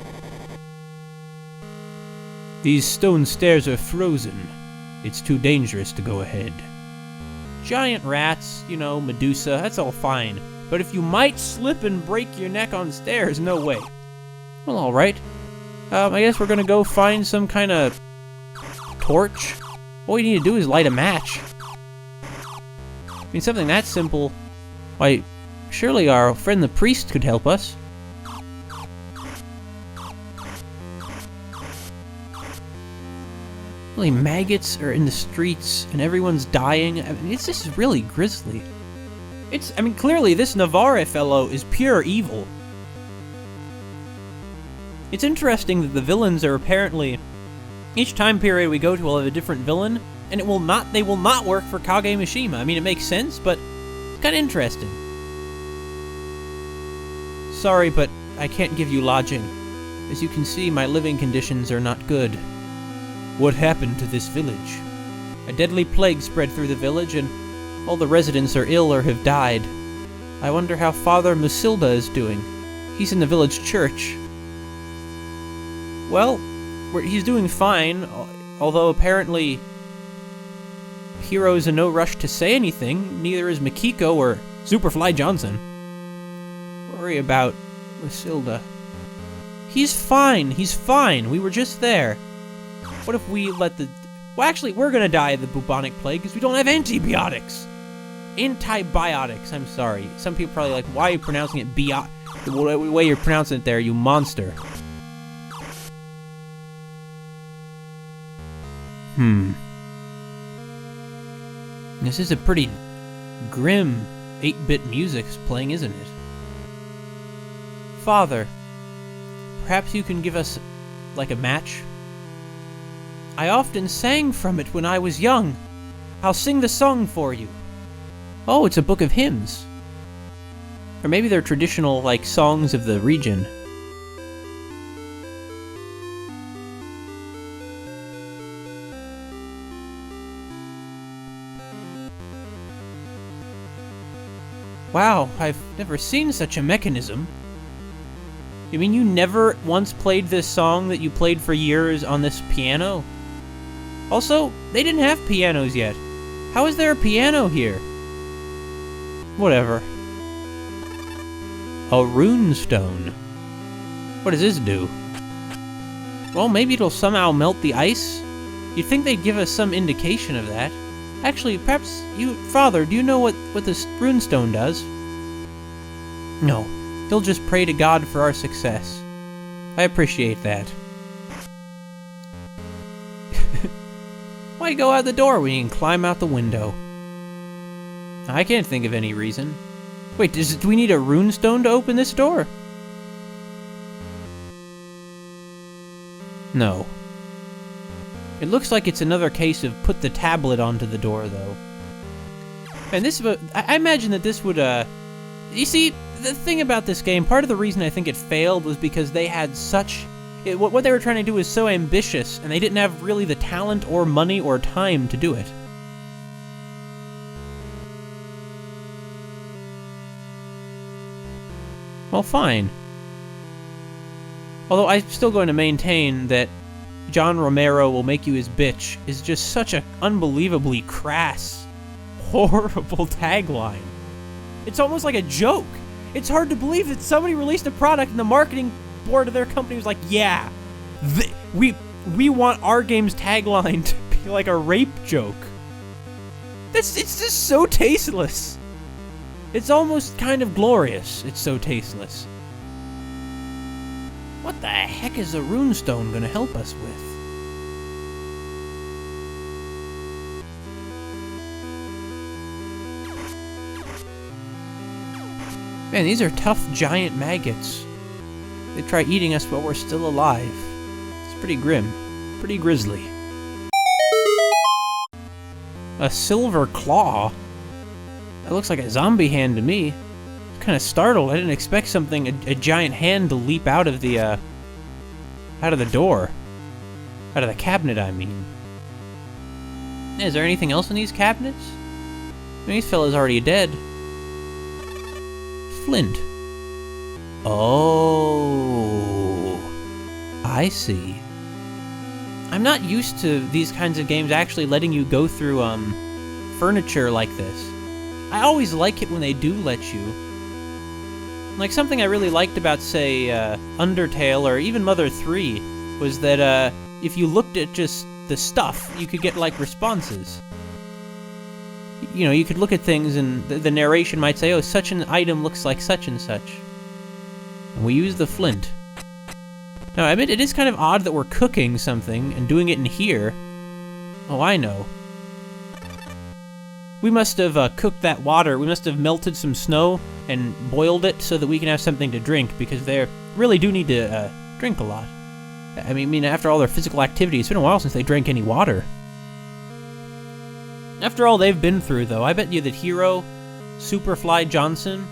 These stone stairs are frozen. It's too dangerous to go ahead. Giant rats, you know, Medusa, that's all fine. But if you might slip and break your neck on stairs, no way. Well, alright. I guess we're gonna go find some kind of torch. All we need to do is light a match. I mean, something that simple. Why, surely our friend the priest could help us. Really, maggots are in the streets and everyone's dying. I mean, this is really grisly. I mean, clearly this Navarre fellow is pure evil. It's interesting that the villains are apparently... Each time period we go to will have a different villain, and they will not work for Kage Mishima. I mean, it makes sense, but it's kind of interesting. Sorry, but I can't give you lodging. As you can see, my living conditions are not good. What happened to this village? A deadly plague spread through the village, and all the residents are ill or have died. I wonder how Father Musilda is doing. He's in the village church. Well, he's doing fine, although apparently Hero's in no rush to say anything. Neither is Mikiko or Superfly Johnson. Worry about Musilda. He's fine, we were just there. What if we let the... Well, actually, we're gonna die of the bubonic plague because we don't have antibiotics. Antibiotics, I'm sorry. Some people probably like, why are you pronouncing it the way you're pronouncing it there, you monster? This is a pretty grim 8-bit music playing, isn't it? Father, perhaps you can give us, like, a match? I often sang from it when I was young. I'll sing the song for you. Oh, it's a book of hymns. Or maybe they're traditional, like, songs of the region. Wow, I've never seen such a mechanism. You mean you never once played this song that you played for years on this piano? Also, they didn't have pianos yet. How is there a piano here? Whatever. A runestone. What does this do? Well, maybe it'll somehow melt the ice? You'd think they'd give us some indication of that. Actually, perhaps you... Father, do you know what this runestone does? No. He'll just pray to God for our success. I appreciate that. Why go out the door when you can climb out the window? I can't think of any reason. Wait, do we need a runestone to open this door? No. It looks like it's another case of put the tablet onto the door, though. And this, I imagine that this would, you see, the thing about this game, part of the reason I think it failed was because they had such... what they were trying to do was so ambitious, and they didn't have really the talent or money or time to do it. Well, fine. Although I'm still going to maintain that John Romero will make you his bitch is just such an unbelievably crass, horrible tagline. It's almost like a joke. It's hard to believe that somebody released a product and the marketing board of their company was like, yeah, we want our game's tagline to be like a rape joke. It's just so tasteless. It's almost kind of glorious. It's so tasteless. What the heck is a runestone gonna help us with? Man, these are tough giant maggots. They try eating us while we're still alive. It's pretty grim. Pretty grisly. A silver claw? That looks like a zombie hand to me. I'm kind of startled. I didn't expect something, a giant hand to leap out of the, out of the door. Out of the cabinet, I mean. Is there anything else in these cabinets? I mean, these fellas already dead. Flint. Oh, I see. I'm not used to these kinds of games actually letting you go through, furniture like this. I always like it when they do let you. Like, something I really liked about, say, Undertale or even Mother 3 was that, if you looked at just the stuff, you could get, like, responses. You know, you could look at things and the narration might say, oh, such an item looks like such and such. And we use the flint. Now, I admit, it is kind of odd that we're cooking something and doing it in here. Oh, I know. We must have cooked that water. We must have melted some snow and boiled it so that we can have something to drink, because they really do need to drink a lot. I mean, after all their physical activity, it's been a while since they drank any water. After all they've been through, though, I bet you that Hero, Superfly Johnson,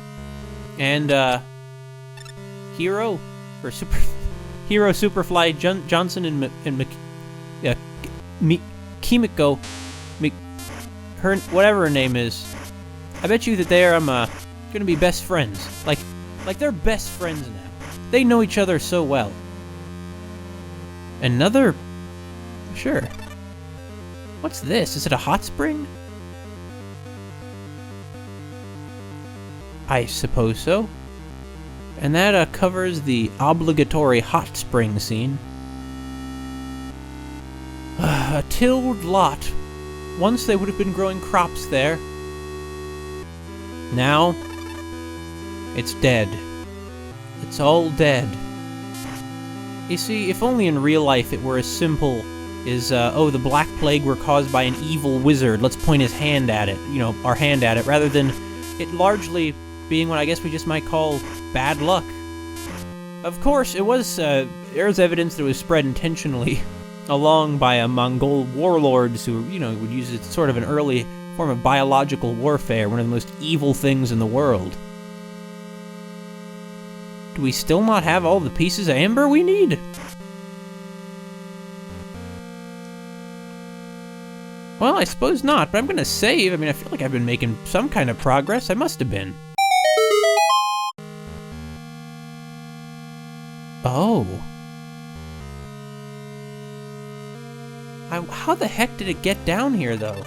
and Hero Superfly Johnson and Kimiko, her, whatever her name is, I bet you that they're gonna be best friends. Like they're best friends now. They know each other so well. Another... Sure. What's this? Is it a hot spring? I suppose so. And that covers the obligatory hot spring scene. A tilled lot. Once they would have been growing crops there. Now, it's dead. It's all dead. You see, if only in real life it were as simple as, oh, the Black Plague were caused by an evil wizard, let's point his hand at it, you know, our hand at it, rather than it largely being what I guess we just might call bad luck. Of course, it was, there's evidence that it was spread intentionally along by Mongol warlords who, you know, would use it as sort of an early form of biological warfare, one of the most evil things in the world. Do we still not have all the pieces of amber we need? Well, I suppose not, but I'm gonna save. I mean, I feel like I've been making some kind of progress. I must have been. Oh. How the heck did it get down here, though?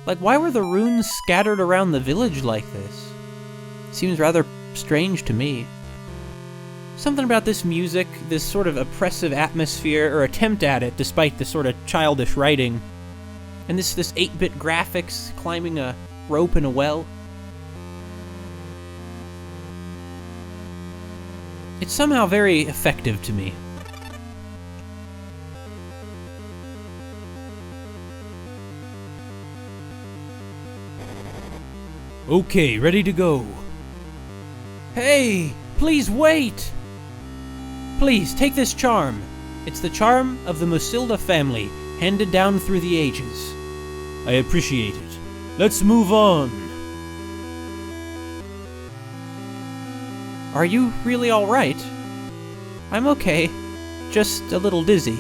Like, why were the runes scattered around the village like this? Seems rather strange to me. Something about this music, this sort of oppressive atmosphere, or attempt at it, despite the sort of childish writing, and this 8-bit graphics, climbing a rope in a well. It's somehow very effective to me. Okay, ready to go. Hey, please wait! Please, take this charm. It's the charm of the Musilda family, handed down through the ages. I appreciate it. Let's move on. Are you really alright? I'm okay. Just a little dizzy.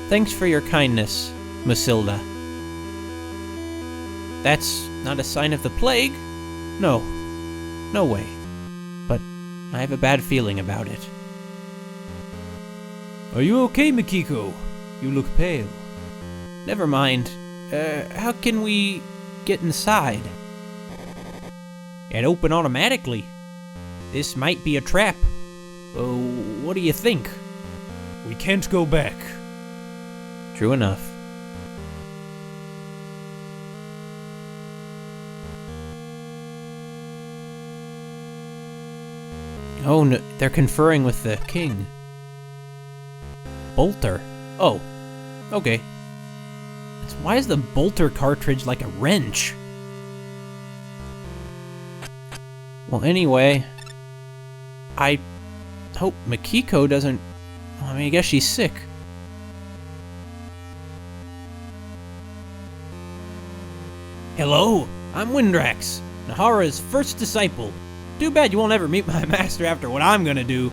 Thanks for your kindness, Musilda. That's not a sign of the plague? No. No way. But I have a bad feeling about it. Are you okay, Mikiko? You look pale. Never mind. How can we get inside? It open automatically. This might be a trap. What do you think? We can't go back. True enough. Oh, no, they're conferring with the king. Bolter. Oh, okay. Why is the bolter cartridge like a wrench? Well, anyway, I hope Mikiko doesn't... I mean, I guess she's sick. Hello, I'm Windrax, Nahara's first disciple. Too bad you won't ever meet my master after what I'm gonna do.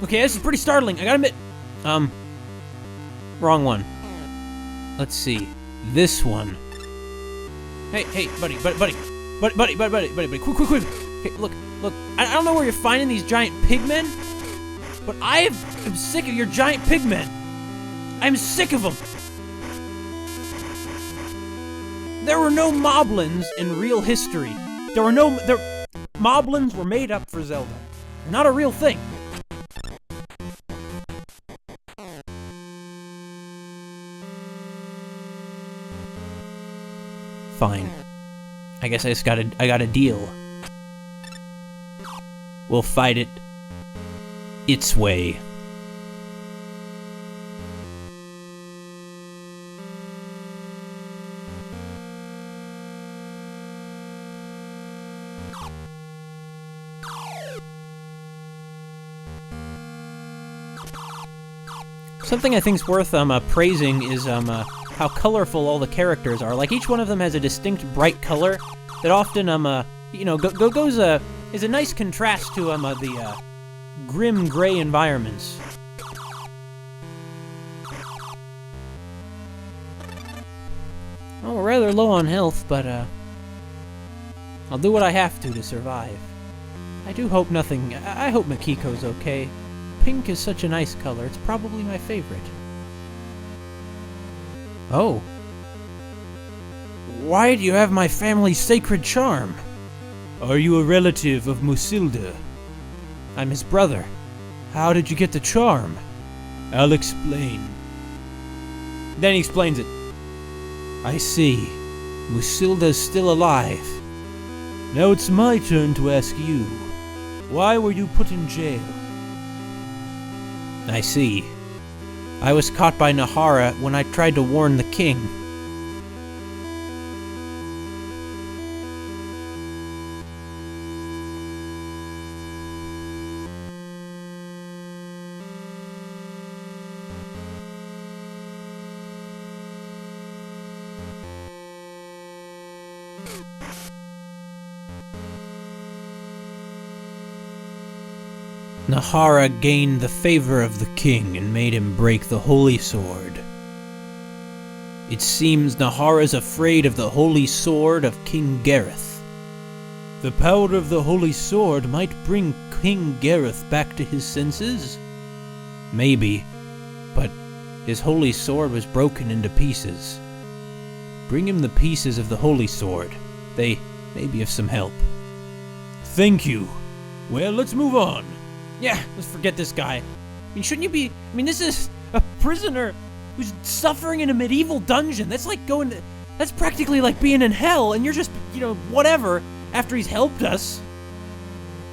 Okay, this is pretty startling, I gotta admit. Wrong one. Let's see. This one. Hey, buddy, quick. Okay, look. I don't know where you're finding these giant pigmen, but I am sick of your giant pigmen. I'm sick of them. There were no moblins in real history. Moblins were made up for Zelda. They're not a real thing. Fine. I guess I got a deal. We'll fight it its way. Something I think's worth praising is how colorful all the characters are. Like, each one of them has a distinct bright color that often is a nice contrast to the grim gray environments. Oh, we're rather low on health, but I'll do what I have to survive. I do hope nothing. I hope Mikiko's okay. Pink is such a nice color. It's probably my favorite. Oh. Why do you have my family's sacred charm? Are you a relative of Musilda? I'm his brother. How did you get the charm? I'll explain. Then he explains it. I see. Musilda's still alive. Now it's my turn to ask you. Why were you put in jail? I see. I was caught by Nahara when I tried to warn the king. Nahara gained the favor of the king and made him break the holy sword. It seems Nahara's afraid of the holy sword of King Gareth. The power of the holy sword might bring King Gareth back to his senses? Maybe, but his holy sword was broken into pieces. Bring him the pieces of the holy sword. They may be of some help. Thank you. Well, let's move on. Yeah, let's forget this guy. I mean, shouldn't you be... I mean, this is a prisoner who's suffering in a medieval dungeon. That's like going to... That's practically like being in hell, and you're just, whatever, after he's helped us.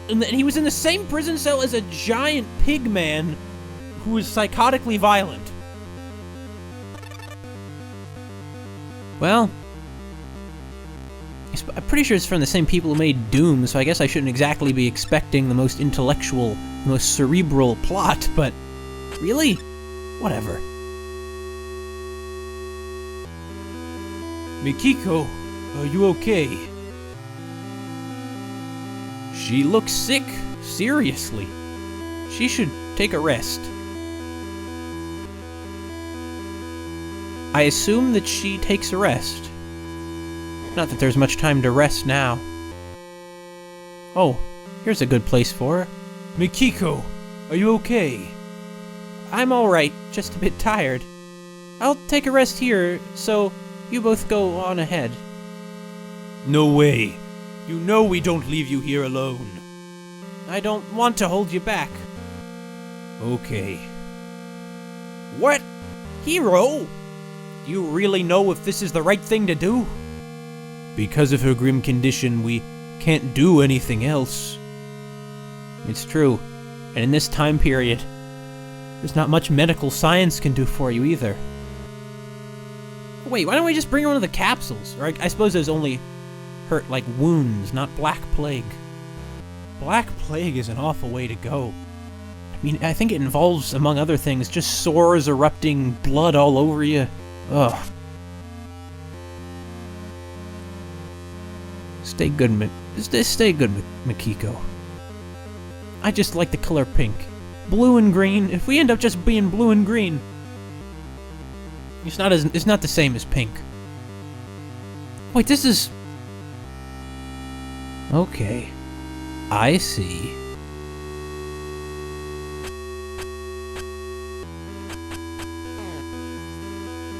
And he was in the same prison cell as a giant pig man who was psychotically violent. Well, I'm pretty sure it's from the same people who made Doom, so I guess I shouldn't exactly be expecting the most intellectual, the most cerebral plot, but really? Whatever. Mikiko, are you okay? She looks sick, seriously. She should take a rest. I assume that she takes a rest. Not that there's much time to rest now. Oh, here's a good place for her. Mikiko, are you okay? I'm alright, just a bit tired. I'll take a rest here, so you both go on ahead. No way. You know we don't leave you here alone. I don't want to hold you back. Okay. What? Hero? Do you really know if this is the right thing to do? Because of her grim condition, we can't do anything else. It's true. And in this time period, there's not much medical science can do for you either. Wait, why don't we just bring her one of the capsules? Or I suppose those only hurt like wounds, not Black Plague. Black Plague is an awful way to go. I mean, I think it involves, among other things, just sores erupting, blood all over you. Ugh. Stay good, Mikiko. I just like the color pink. Blue and green. If we end up just being blue and green, it's not the same as pink. Wait, this is... Okay. I see.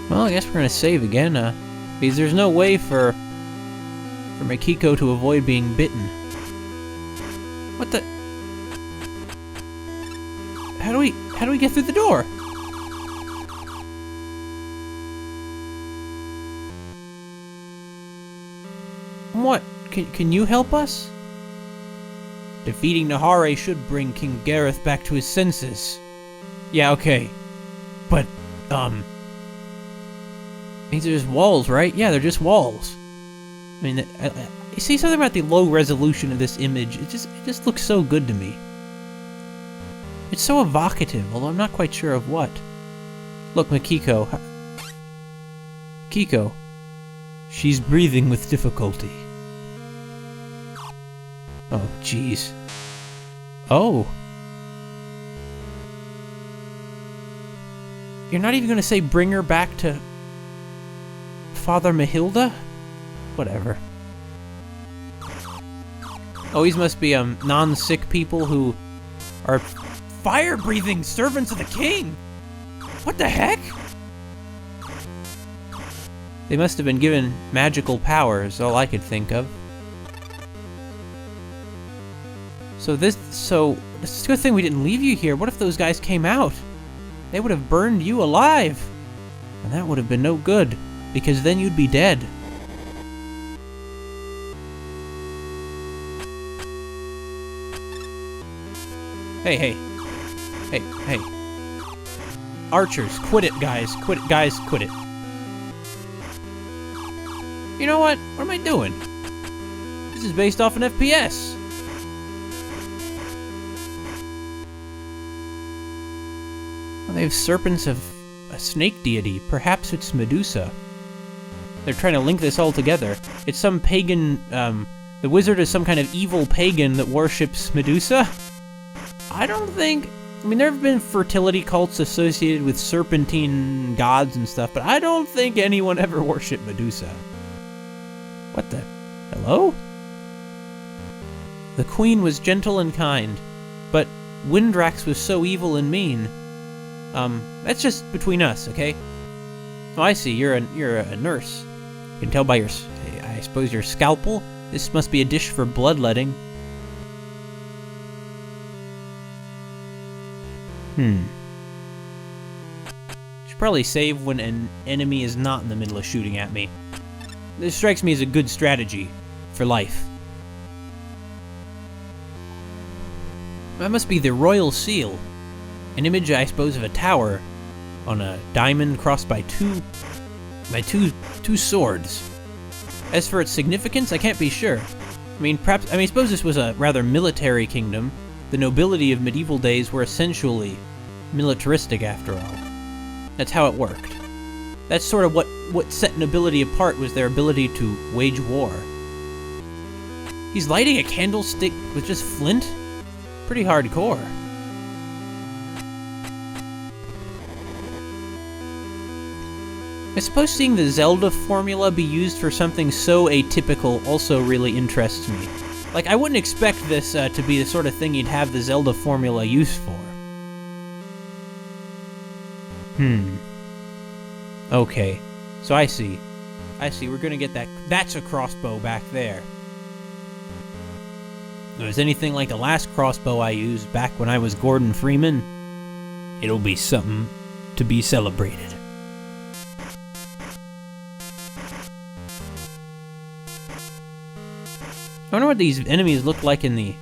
Well, I guess we're gonna save again, because there's no way for Mikiko to avoid being bitten. What the? How do we get through the door? What? Can you help us? Defeating Nahara should bring King Gareth back to his senses. Yeah, okay. But, these are just walls, right? Yeah, they're just walls. I mean, you see something about the low resolution of this image? It just looks so good to me. It's so evocative, although I'm not quite sure of what. Look, Mikiko. Kiko. She's breathing with difficulty. Oh, jeez. Oh. You're not even gonna say bring her back to Father Mahilda? Whatever. Oh, these must be, non-sick people who are fire-breathing servants of the king! What the heck? They must have been given magical powers, all I could think of. So it's a good thing we didn't leave you here. What if those guys came out? They would have burned you alive. And that would have been no good, because then you'd be dead. Hey. Archers, quit it, guys. Quit it. You know what? What am I doing? This is based off an FPS. Well, they have serpents of a snake deity. Perhaps it's Medusa. They're trying to link this all together. It's some pagan, the wizard is some kind of evil pagan that worships Medusa? I don't think I mean, there have been fertility cults associated with serpentine gods and stuff, but I don't think anyone ever worshipped Medusa. What the? Hello? The queen was gentle and kind, but Windrax was so evil and mean. That's just between us, okay? Oh, I see. You're a nurse. You can tell by your, I suppose, your scalpel. This must be a dish for bloodletting. Should probably save when an enemy is not in the middle of shooting at me. This strikes me as a good strategy for life. That must be the royal seal. An image, I suppose, of a tower on a diamond crossed by two swords. As for its significance, I can't be sure. I suppose this was a rather military kingdom. The nobility of medieval days were essentially militaristic, after all. That's how it worked. That's sort of what set nobility apart, was their ability to wage war. He's lighting a candlestick with just flint? Pretty hardcore. I suppose seeing the Zelda formula be used for something so atypical also really interests me. Like, I wouldn't expect this to be the sort of thing you'd have the Zelda formula used for. Okay. So I see. We're gonna get that. That's a crossbow back there. If it was anything like the last crossbow I used back when I was Gordon Freeman, it'll be something to be celebrated. I wonder what these enemies look like in the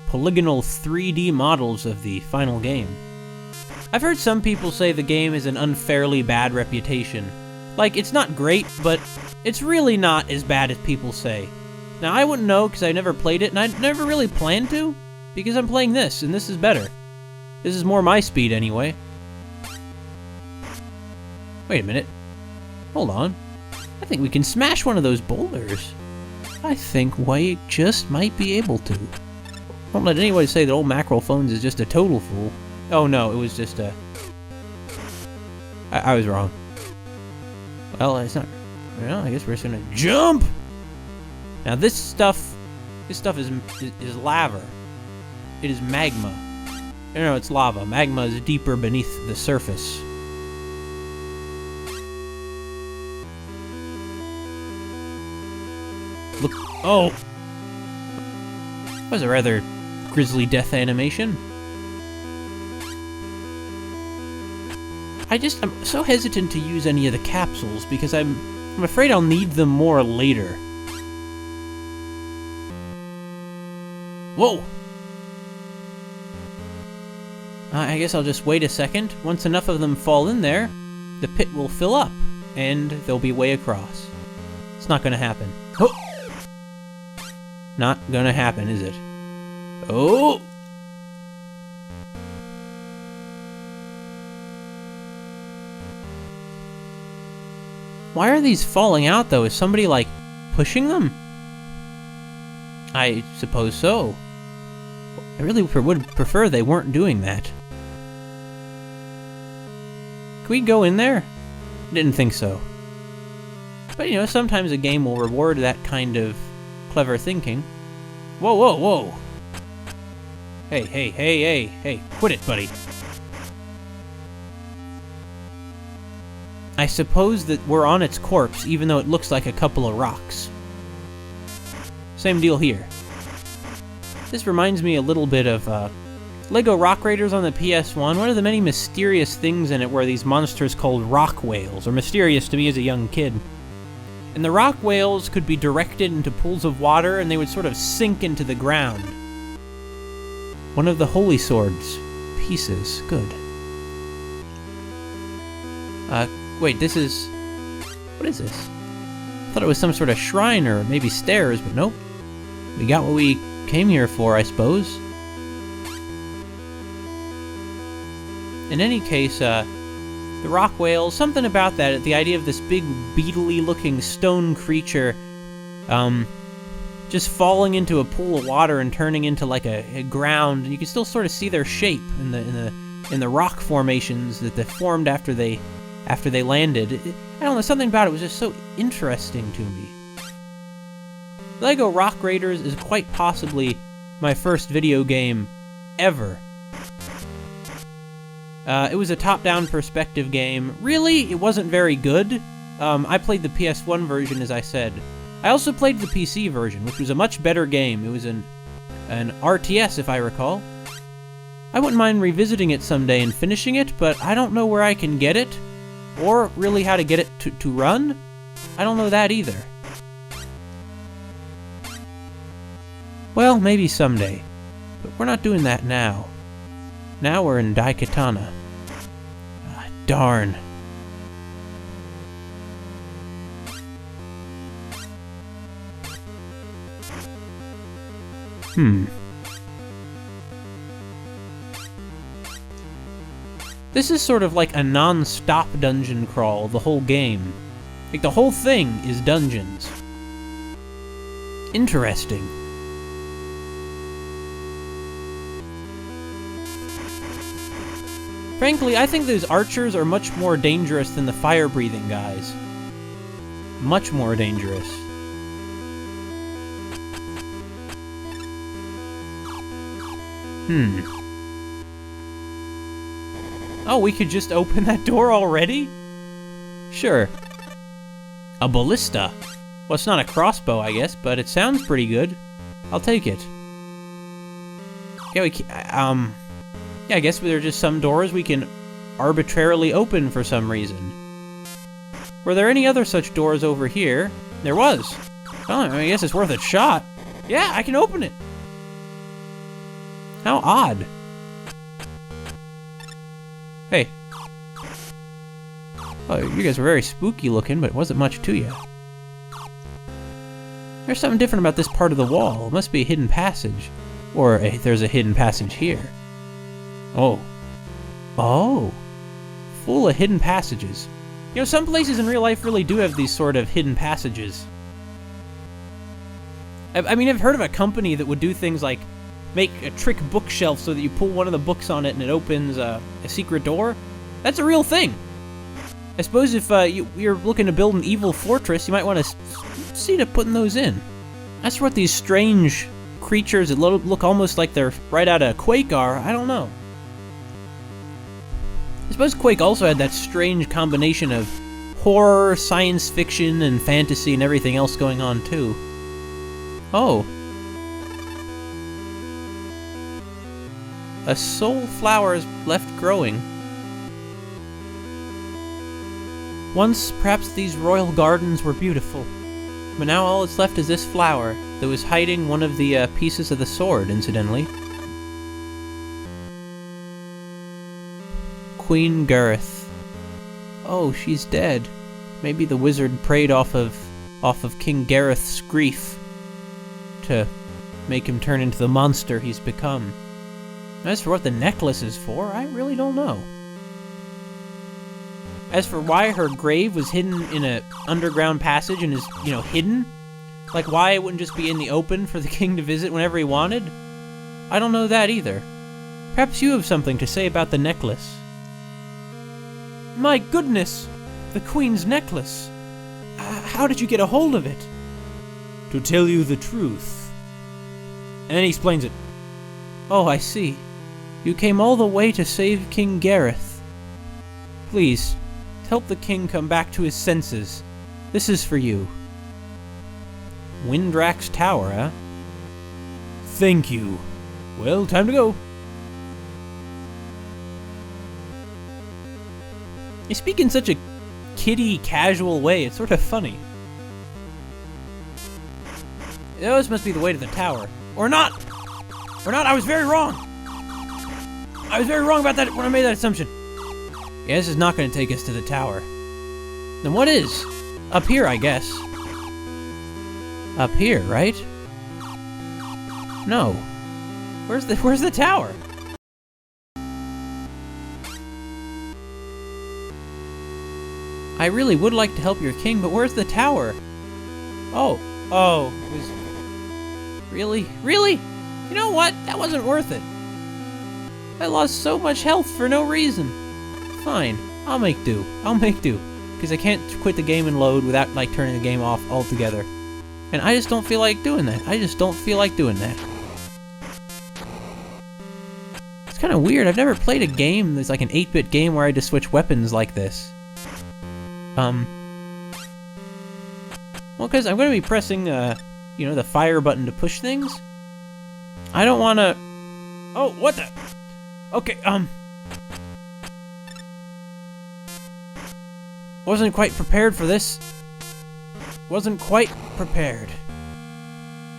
polygonal 3D models of the final game. I've heard some people say the game has an unfairly bad reputation. Like, it's not great, but it's really not as bad as people say. Now, I wouldn't know because I never played it, and I never really planned to, because I'm playing this, and this is better. This is more my speed, anyway. Wait a minute. Hold on. I think we can smash one of those boulders. I think we just might be able to. Don't let anybody say that old Mackerel Phones is just a total fool. Oh no, it was just a... I was wrong. Well, it's not... Well, I guess we're just gonna jump! Now this stuff is lava. It is magma. No, it's lava. Magma is deeper beneath the surface. Look, oh! That was a rather grisly death animation. I'm so hesitant to use any of the capsules because I'm afraid I'll need them more later. Whoa! I guess I'll just wait a second. Once enough of them fall in there, the pit will fill up, and they'll be way across. It's not gonna happen. Oh! Not gonna happen, is it? Oh! Why are these falling out, though? Is somebody, like, pushing them? I suppose so. I really would prefer they weren't doing that. Can we go in there? Didn't think so. But, you know, sometimes a game will reward that kind of clever thinking. Whoa, whoa, whoa! Hey, hey, hey, hey, hey, quit it, buddy. I suppose that we're on its corpse, even though it looks like a couple of rocks. Same deal here. This reminds me a little bit of Lego Rock Raiders on the PS1. One of the many mysterious things in it were these monsters called rock whales, or mysterious to me as a young kid. And the rock whales could be directed into pools of water, and they would sort of sink into the ground. One of the Holy Sword's pieces. Good. Wait, this is... What is this? I thought it was some sort of shrine or maybe stairs, but nope. We got what we came here for, I suppose. In any case, the rock whale, something about that, the idea of this big beetly-looking stone creature, just falling into a pool of water and turning into like a ground, and you can still sort of see their shape in the in the rock formations that they formed after they landed. I don't know, something about it was just so interesting to me. LEGO Rock Raiders is quite possibly my first video game ever. It was a top-down perspective game. Really, it wasn't very good. I played the PS1 version, as I said. I also played the PC version, which was a much better game. It was an RTS, if I recall. I wouldn't mind revisiting it someday and finishing it, but I don't know where I can get it, or really how to get it to run. I don't know that either. Well, maybe someday, but we're not doing that now. Now we're in Daikatana. Ah, darn. This is sort of like a non-stop dungeon crawl, the whole game. Like, the whole thing is dungeons. Interesting. Frankly, I think those archers are much more dangerous than the fire-breathing guys. Much more dangerous. Oh, we could just open that door already? Sure. A ballista. Well, it's not a crossbow, I guess, but it sounds pretty good. I'll take it. Yeah, yeah, I guess there are just some doors we can arbitrarily open for some reason. Were there any other such doors over here? There was. Oh, I guess it's worth a shot. Yeah, I can open it. How odd. Hey. Oh, you guys were very spooky looking, but it wasn't much to you. There's something different about this part of the wall. It must be a hidden passage. Or there's a hidden passage here. Oh. Oh. Full of hidden passages. You know, some places in real life really do have these sort of hidden passages. I mean, I've heard of a company that would do things like make a trick bookshelf so that you pull one of the books on it and it opens a secret door. That's a real thing. I suppose if you're looking to build an evil fortress, you might want to see to putting those in. That's what these strange creatures that look almost like they're right out of Quake are. I don't know. I suppose Quake also had that strange combination of horror, science fiction, and fantasy and everything else going on too. Oh. A soul flower is left growing. Once, perhaps these royal gardens were beautiful, but now all that's left is this flower that was hiding one of the pieces of the sword, incidentally. Queen Gareth. Oh, she's dead. Maybe the wizard preyed off of King Gareth's grief to make him turn into the monster he's become. As for what the necklace is for, I really don't know. As for why her grave was hidden in an underground passage and is, you know, hidden, like why it wouldn't just be in the open for the king to visit whenever he wanted, I don't know that either. Perhaps you have something to say about the necklace. My goodness! The queen's necklace! How did you get a hold of it? To tell you the truth. And then he explains it. Oh, I see. You came all the way to save King Gareth. Please, help the king come back to his senses. This is for you. Windrak's Tower, huh? Thank you. Well, time to go. You speak in such a kiddie, casual way, it's sort of funny. Oh, this must be the way to the tower. Or not! Or not, I was very wrong! I was very wrong about that when I made that assumption. Yeah, this is not going to take us to the tower. Then what is? Up here, I guess. Up here, right? No. Where's the tower? I really would like to help your king, but where's the tower? Oh. Oh. It was... Really? Really? You know what? That wasn't worth it. I lost so much health for no reason. Fine, I'll make do. Because I can't quit the game and load without, like, turning the game off altogether. And I just don't feel like doing that. It's kind of weird. I've never played a game that's like an 8-bit game where I had to switch weapons like this. Well, because I'm going to be pressing, you know, the fire button to push things. I don't want to... Oh, what the... Okay, wasn't quite prepared for this. Wasn't quite prepared.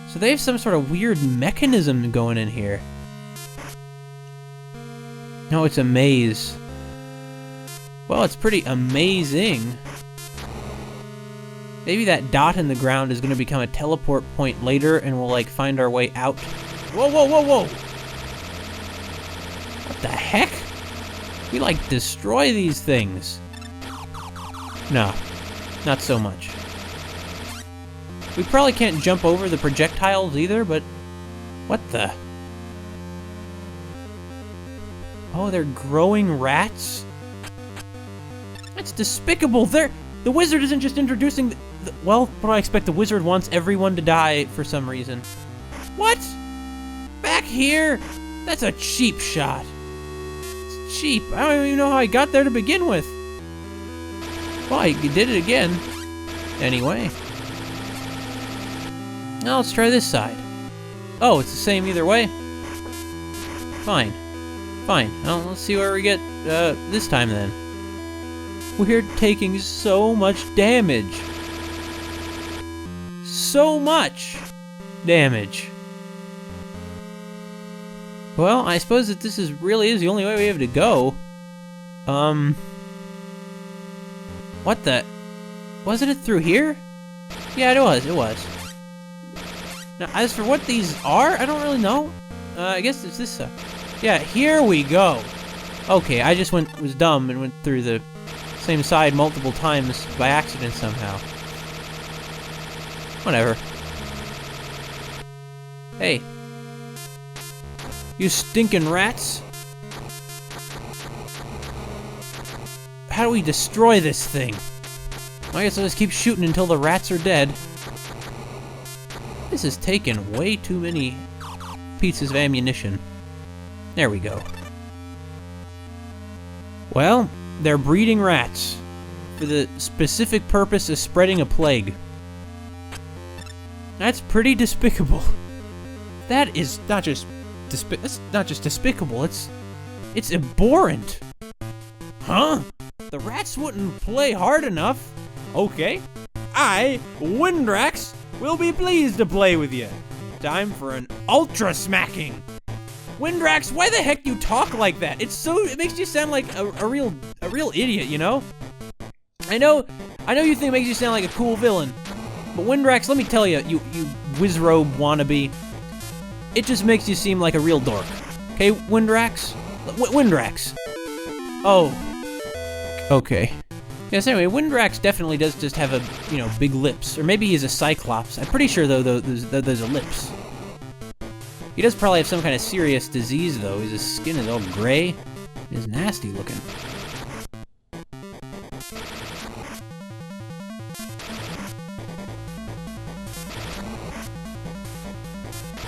So they have some sort of weird mechanism going in here. No, it's a maze. Well, it's pretty amazing. Maybe that dot in the ground is going to become a teleport point later and we'll, like, find our way out. Whoa, whoa, whoa, whoa! What the heck? We, like, destroy these things. No, not so much. We probably can't jump over the projectiles either, but... What the... Oh, they're growing rats? That's despicable! The wizard isn't just introducing well, what do I expect? The wizard wants everyone to die for some reason. What? Back here? That's a cheap shot. It's cheap. I don't even know how I got there to begin with. Well, you did it again. Anyway. Now let's try this side. Oh, it's the same either way? Fine. Fine. Well, let's see where we get, this time then. We're taking so much damage. So much damage. Well, I suppose that this really is the only way we have to go. What the... Wasn't it through here? Yeah, it was. Now, as for what these are, I don't really know. I guess it's this yeah, here we go. Okay, I just was dumb and went through the same side multiple times by accident somehow. Whatever. Hey. You stinking rats. How do we destroy this thing? I guess I'll just keep shooting until the rats are dead. This has taken way too many pieces of ammunition. There we go. Well, they're breeding rats for the specific purpose of spreading a plague. That's pretty despicable. That is not just that's not just despicable, it's abhorrent. Huh? The rats wouldn't play hard enough. Okay. I, Windrax, will be pleased to play with you. Time for an ultra smacking. Windrax, why the heck do you talk like that? It makes you sound like a real idiot, you know? I know you think it makes you sound like a cool villain, but Windrax, let me tell you, you Wizrobe wannabe, it just makes you seem like a real dork. Okay, Windrax? Windrax. Oh. Okay. Yes, anyway, Windrax definitely does just have big lips. Or maybe he's a Cyclops. I'm pretty sure, though, those are lips. He does probably have some kind of serious disease, though. His skin is all gray. It's nasty looking.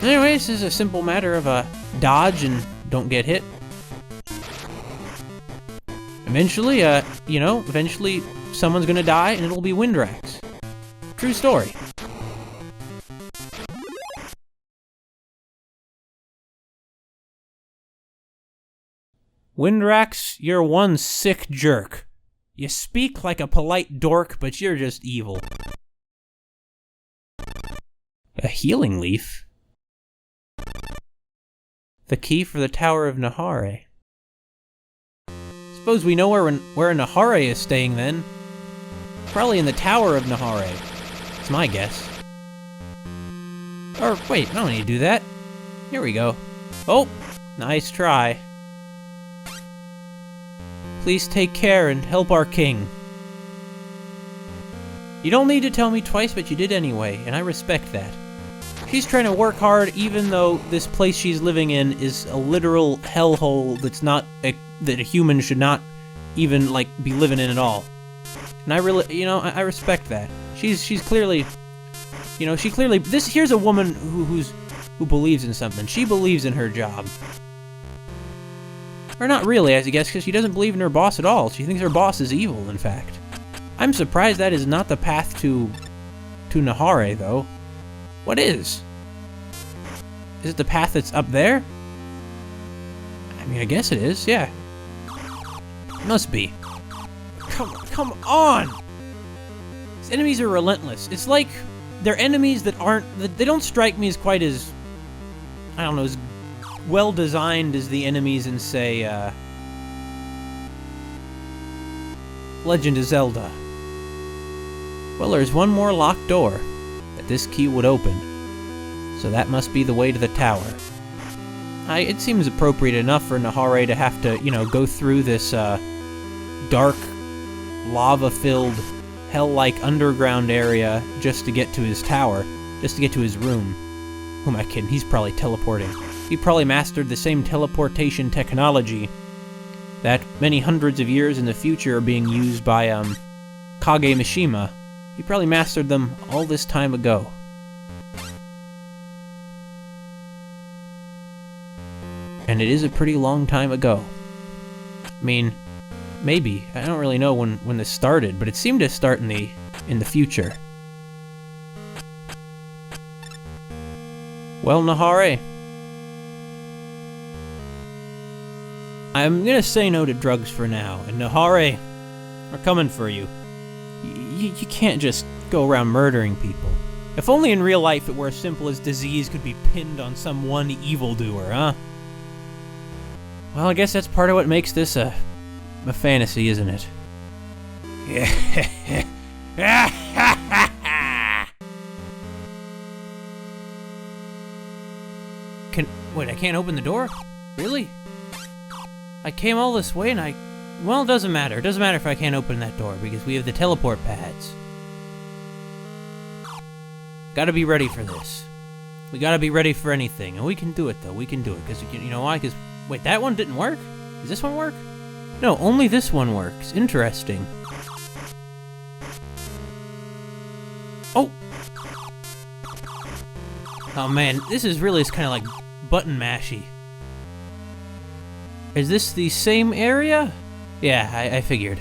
Anyway, this is a simple matter of dodge and don't get hit. Eventually, eventually someone's gonna die and it'll be Windrax. True story. Windrax, you're one sick jerk. You speak like a polite dork, but you're just evil. A healing leaf? The key for the Tower of Nahare. Suppose we know where Nahare is staying then. Probably in the Tower of Nahare. It's my guess. Or, wait, I don't need to do that. Here we go. Oh, nice try. Please take care and help our king. You don't need to tell me twice, but you did anyway, and I respect that. She's trying to work hard, even though this place she's living in is a literal hellhole that's not that a human should not even like be living in at all. And I really, I respect that. She's clearly, here's a woman who believes in something. She believes in her job. Or not really, I guess, because she doesn't believe in her boss at all. She thinks her boss is evil, in fact. I'm surprised that is not the path to Nahare, though. What is? Is it the path that's up there? I mean, I guess it is, yeah. It must be. Come on! These enemies are relentless. It's like they're enemies that they don't strike me as quite as, I don't know, as well-designed as the enemies in, say, Legend of Zelda. Well, there's one more locked door that this key would open, so that must be the way to the tower. It seems appropriate enough for Nahare to have to, go through this, dark, lava-filled, hell-like underground area just to get to his tower, just to get to his room. Who am I kidding? He's probably teleporting. He probably mastered the same teleportation technology that many hundreds of years in the future are being used by, Kage Mishima. He probably mastered them all this time ago. And it is a pretty long time ago. I mean, maybe. I don't really know when this started, but it seemed to start in the future. Well, Nahare, I'm gonna say no to drugs for now, and Nahare, we're coming for you. You can't just go around murdering people. If only in real life it were as simple as disease could be pinned on some one evildoer, huh? Well, I guess that's part of what makes this a fantasy, isn't it? Wait, I can't open the door? Really? I came all this way and well, it doesn't matter. It doesn't matter if I can't open that door because we have the teleport pads. Gotta be ready for this. We gotta be ready for anything, and we can do it though. We can do it because you know why? Because wait, that one didn't work. Does this one work? No, only this one works. Interesting. Oh. Oh man, this is really kind of like button mashy. Is this the same area? Yeah, I figured.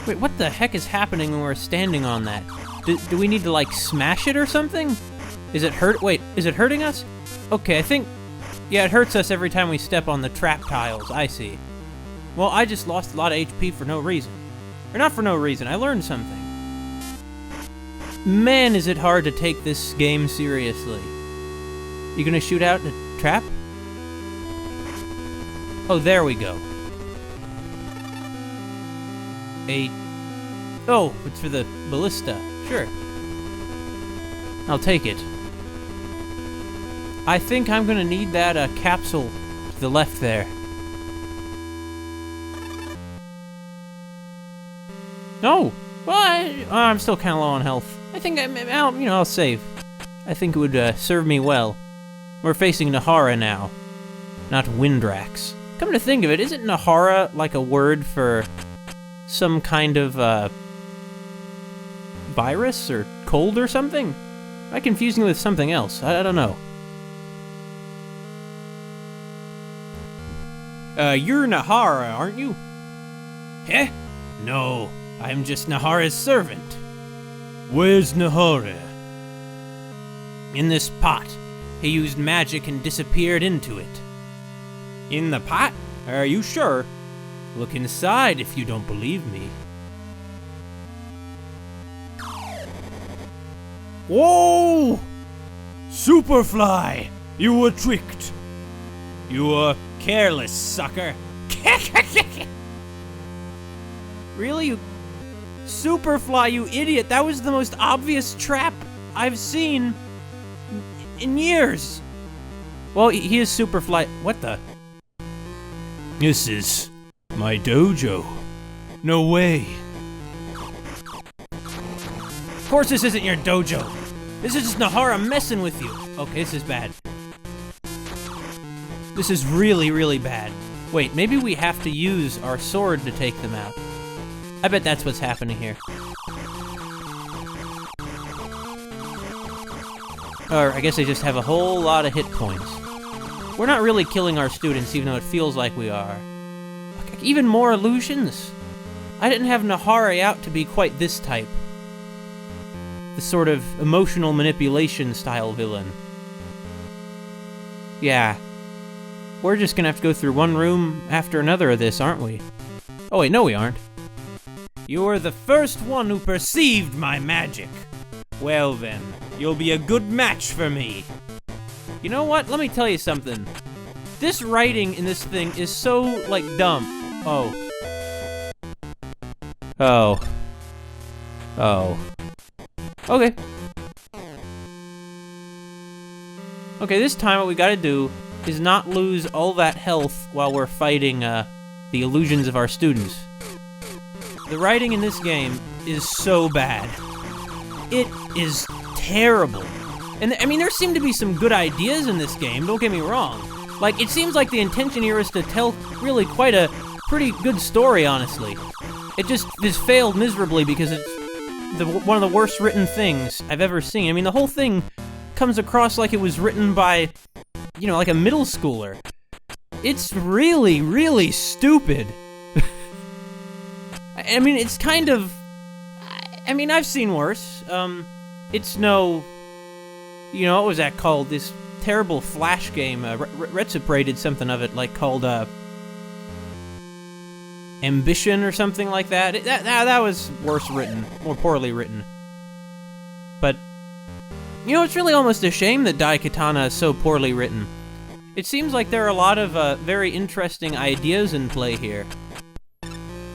Wait, what the heck is happening when we're standing on that? Do we need to, like, smash it or something? Is it Wait, is it hurting us? Okay, I think... Yeah, it hurts us every time we step on the trap tiles, I see. Well, I just lost a lot of HP for no reason. Or not for no reason, I learned something. Man, is it hard to take this game seriously. You gonna shoot out the trap? Oh, there we go. Oh, it's for the ballista. Sure. I'll take it. I think I'm gonna need that capsule to the left there. No! Well, I'm still kind of low on health. I think I'll save. I think it would serve me well. We're facing Nahara now, not Windrax. Come to think of it, isn't Nahara like a word for some kind of virus or cold or something? Am I confusing it with something else? I don't know. You're Nahara, aren't you? Eh? No, I'm just Nahara's servant. Where's Nahara? In this pot. He used magic and disappeared into it. In the pot? Are you sure? Look inside if you don't believe me. Whoa! Superfly! You were tricked. You were careless, sucker. Really? You... Superfly, you idiot! That was the most obvious trap I've seen in years. Well, he is Superfly. What the? This is my dojo. No way. Of course this isn't your dojo. This is just Nahara messing with you. Okay, this is bad. This is really, really bad. Wait, maybe we have to use our sword to take them out. I bet that's what's happening here. Or I guess they just have a whole lot of hit points. We're not really killing our students, even though it feels like we are. Even more illusions? I didn't have Nahara out to be quite this type. The sort of emotional manipulation style villain. Yeah. We're just gonna have to go through one room after another of this, aren't we? Oh wait, no we aren't. You were the first one who perceived my magic. Well then, you'll be a good match for me. You know what? Let me tell you something. This writing in this thing is so, like, dumb. Oh. Oh. Oh. Okay. Okay, this time what we gotta do is not lose all that health while we're fighting, the illusions of our students. The writing in this game is so bad. It is terrible. And, I mean, there seem to be some good ideas in this game, don't get me wrong. Like, it seems like the intention here is to tell really quite a pretty good story, honestly. It just failed miserably because it's one of the worst written things I've ever seen. I mean, the whole thing comes across like it was written by, you know, like a middle schooler. It's really, really stupid. I mean, it's kind of... I mean, I've seen worse. It's no... You know, what was that called? This terrible Flash game. Retsupre did something of it, like, called, Ambition or something like that. That was worse written. More poorly written. But, you know, it's really almost a shame that Daikatana is so poorly written. It seems like there are a lot of, very interesting ideas in play here.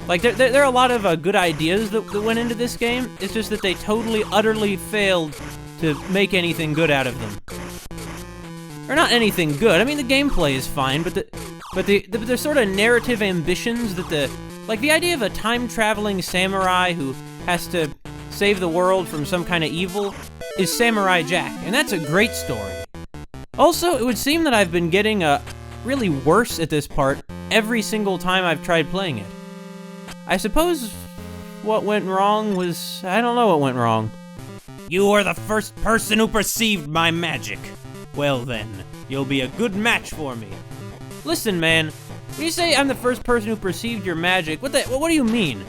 Like, there are a lot of, good ideas that went into this game. It's just that they totally, utterly failed to make anything good out of them. Or not anything good. I mean, the gameplay is fine, but the sort of narrative ambitions that the idea of a time-traveling samurai who has to save the world from some kind of evil is Samurai Jack, and that's a great story. Also, it would seem that I've been getting, really worse at this part every single time I've tried playing it. I suppose what went wrong was... I don't know what went wrong. You were the first person who perceived my magic. Well then, you'll be a good match for me. Listen, man, when you say I'm the first person who perceived your magic, what do you mean?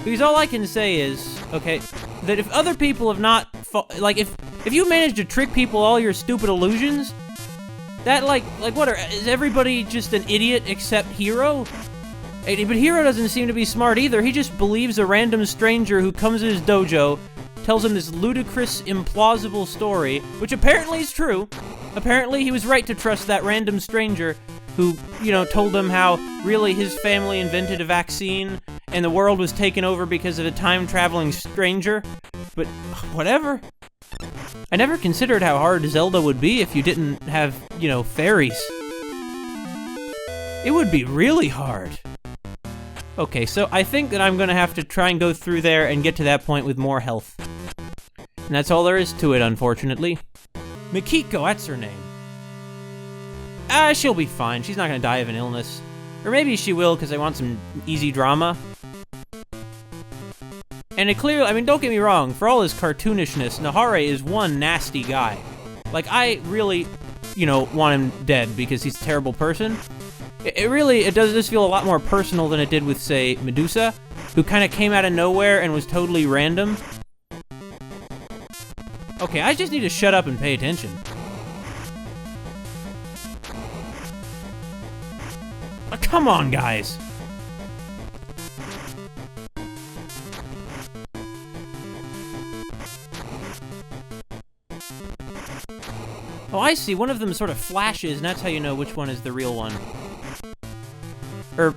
Because all I can say is, okay, that if other people have not... Like, if you manage to trick people all your stupid illusions, that, like what, is everybody just an idiot except Hero? But Hero doesn't seem to be smart either. He just believes a random stranger who comes to his dojo, tells him this ludicrous, implausible story, which apparently is true. Apparently he was right to trust that random stranger who, you know, told him how really his family invented a vaccine and the world was taken over because of a time-traveling stranger. But whatever. I never considered how hard Zelda would be if you didn't have, you know, fairies. It would be really hard. Okay, so I think that I'm gonna have to try and go through there and get to that point with more health. And that's all there is to it, unfortunately. Mikiko, that's her name. She'll be fine. She's not gonna die of an illness. Or maybe she will, because I want some easy drama. And it clearly, I mean, don't get me wrong, for all his cartoonishness, Nahara is one nasty guy. Like, I really, you know, want him dead because he's a terrible person. It does feel a lot more personal than it did with, say, Medusa, who kind of came out of nowhere and was totally random. Okay, I just need to shut up and pay attention. Oh, come on, guys. Oh, I see. One of them sort of flashes, and that's how you know which one is the real one. Or,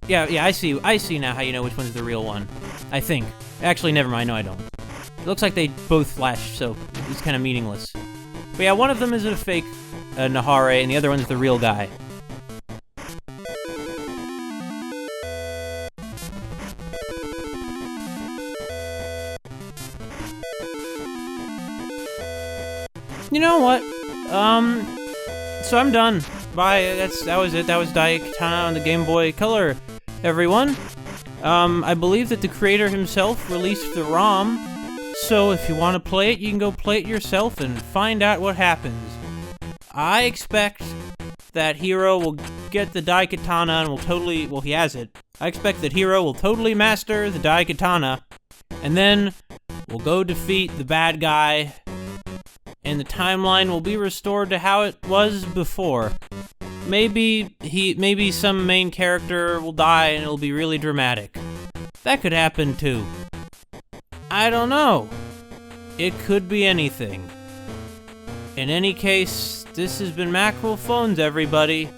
yeah, I see now how you know which one's the real one. I think. Actually, never mind, no I don't. It looks like they both flash, so it's kind of meaningless. But yeah, one of them is a fake Nahara, and the other one's the real guy. You know what? So I'm done. Bye. That was it. That was Daikatana on the Game Boy Color, everyone. I believe that the creator himself released the ROM, so if you want to play it, you can go play it yourself and find out what happens. I expect that Hero will get the Daikatana and will totally, well, he has it. I expect that Hero will totally master the Daikatana, and then we'll go defeat the bad guy, and the timeline will be restored to how it was before. Maybe some main character will die and it'll be really dramatic. That could happen too. I don't know. It could be anything. In any case, this has been Mackerel Phones, everybody.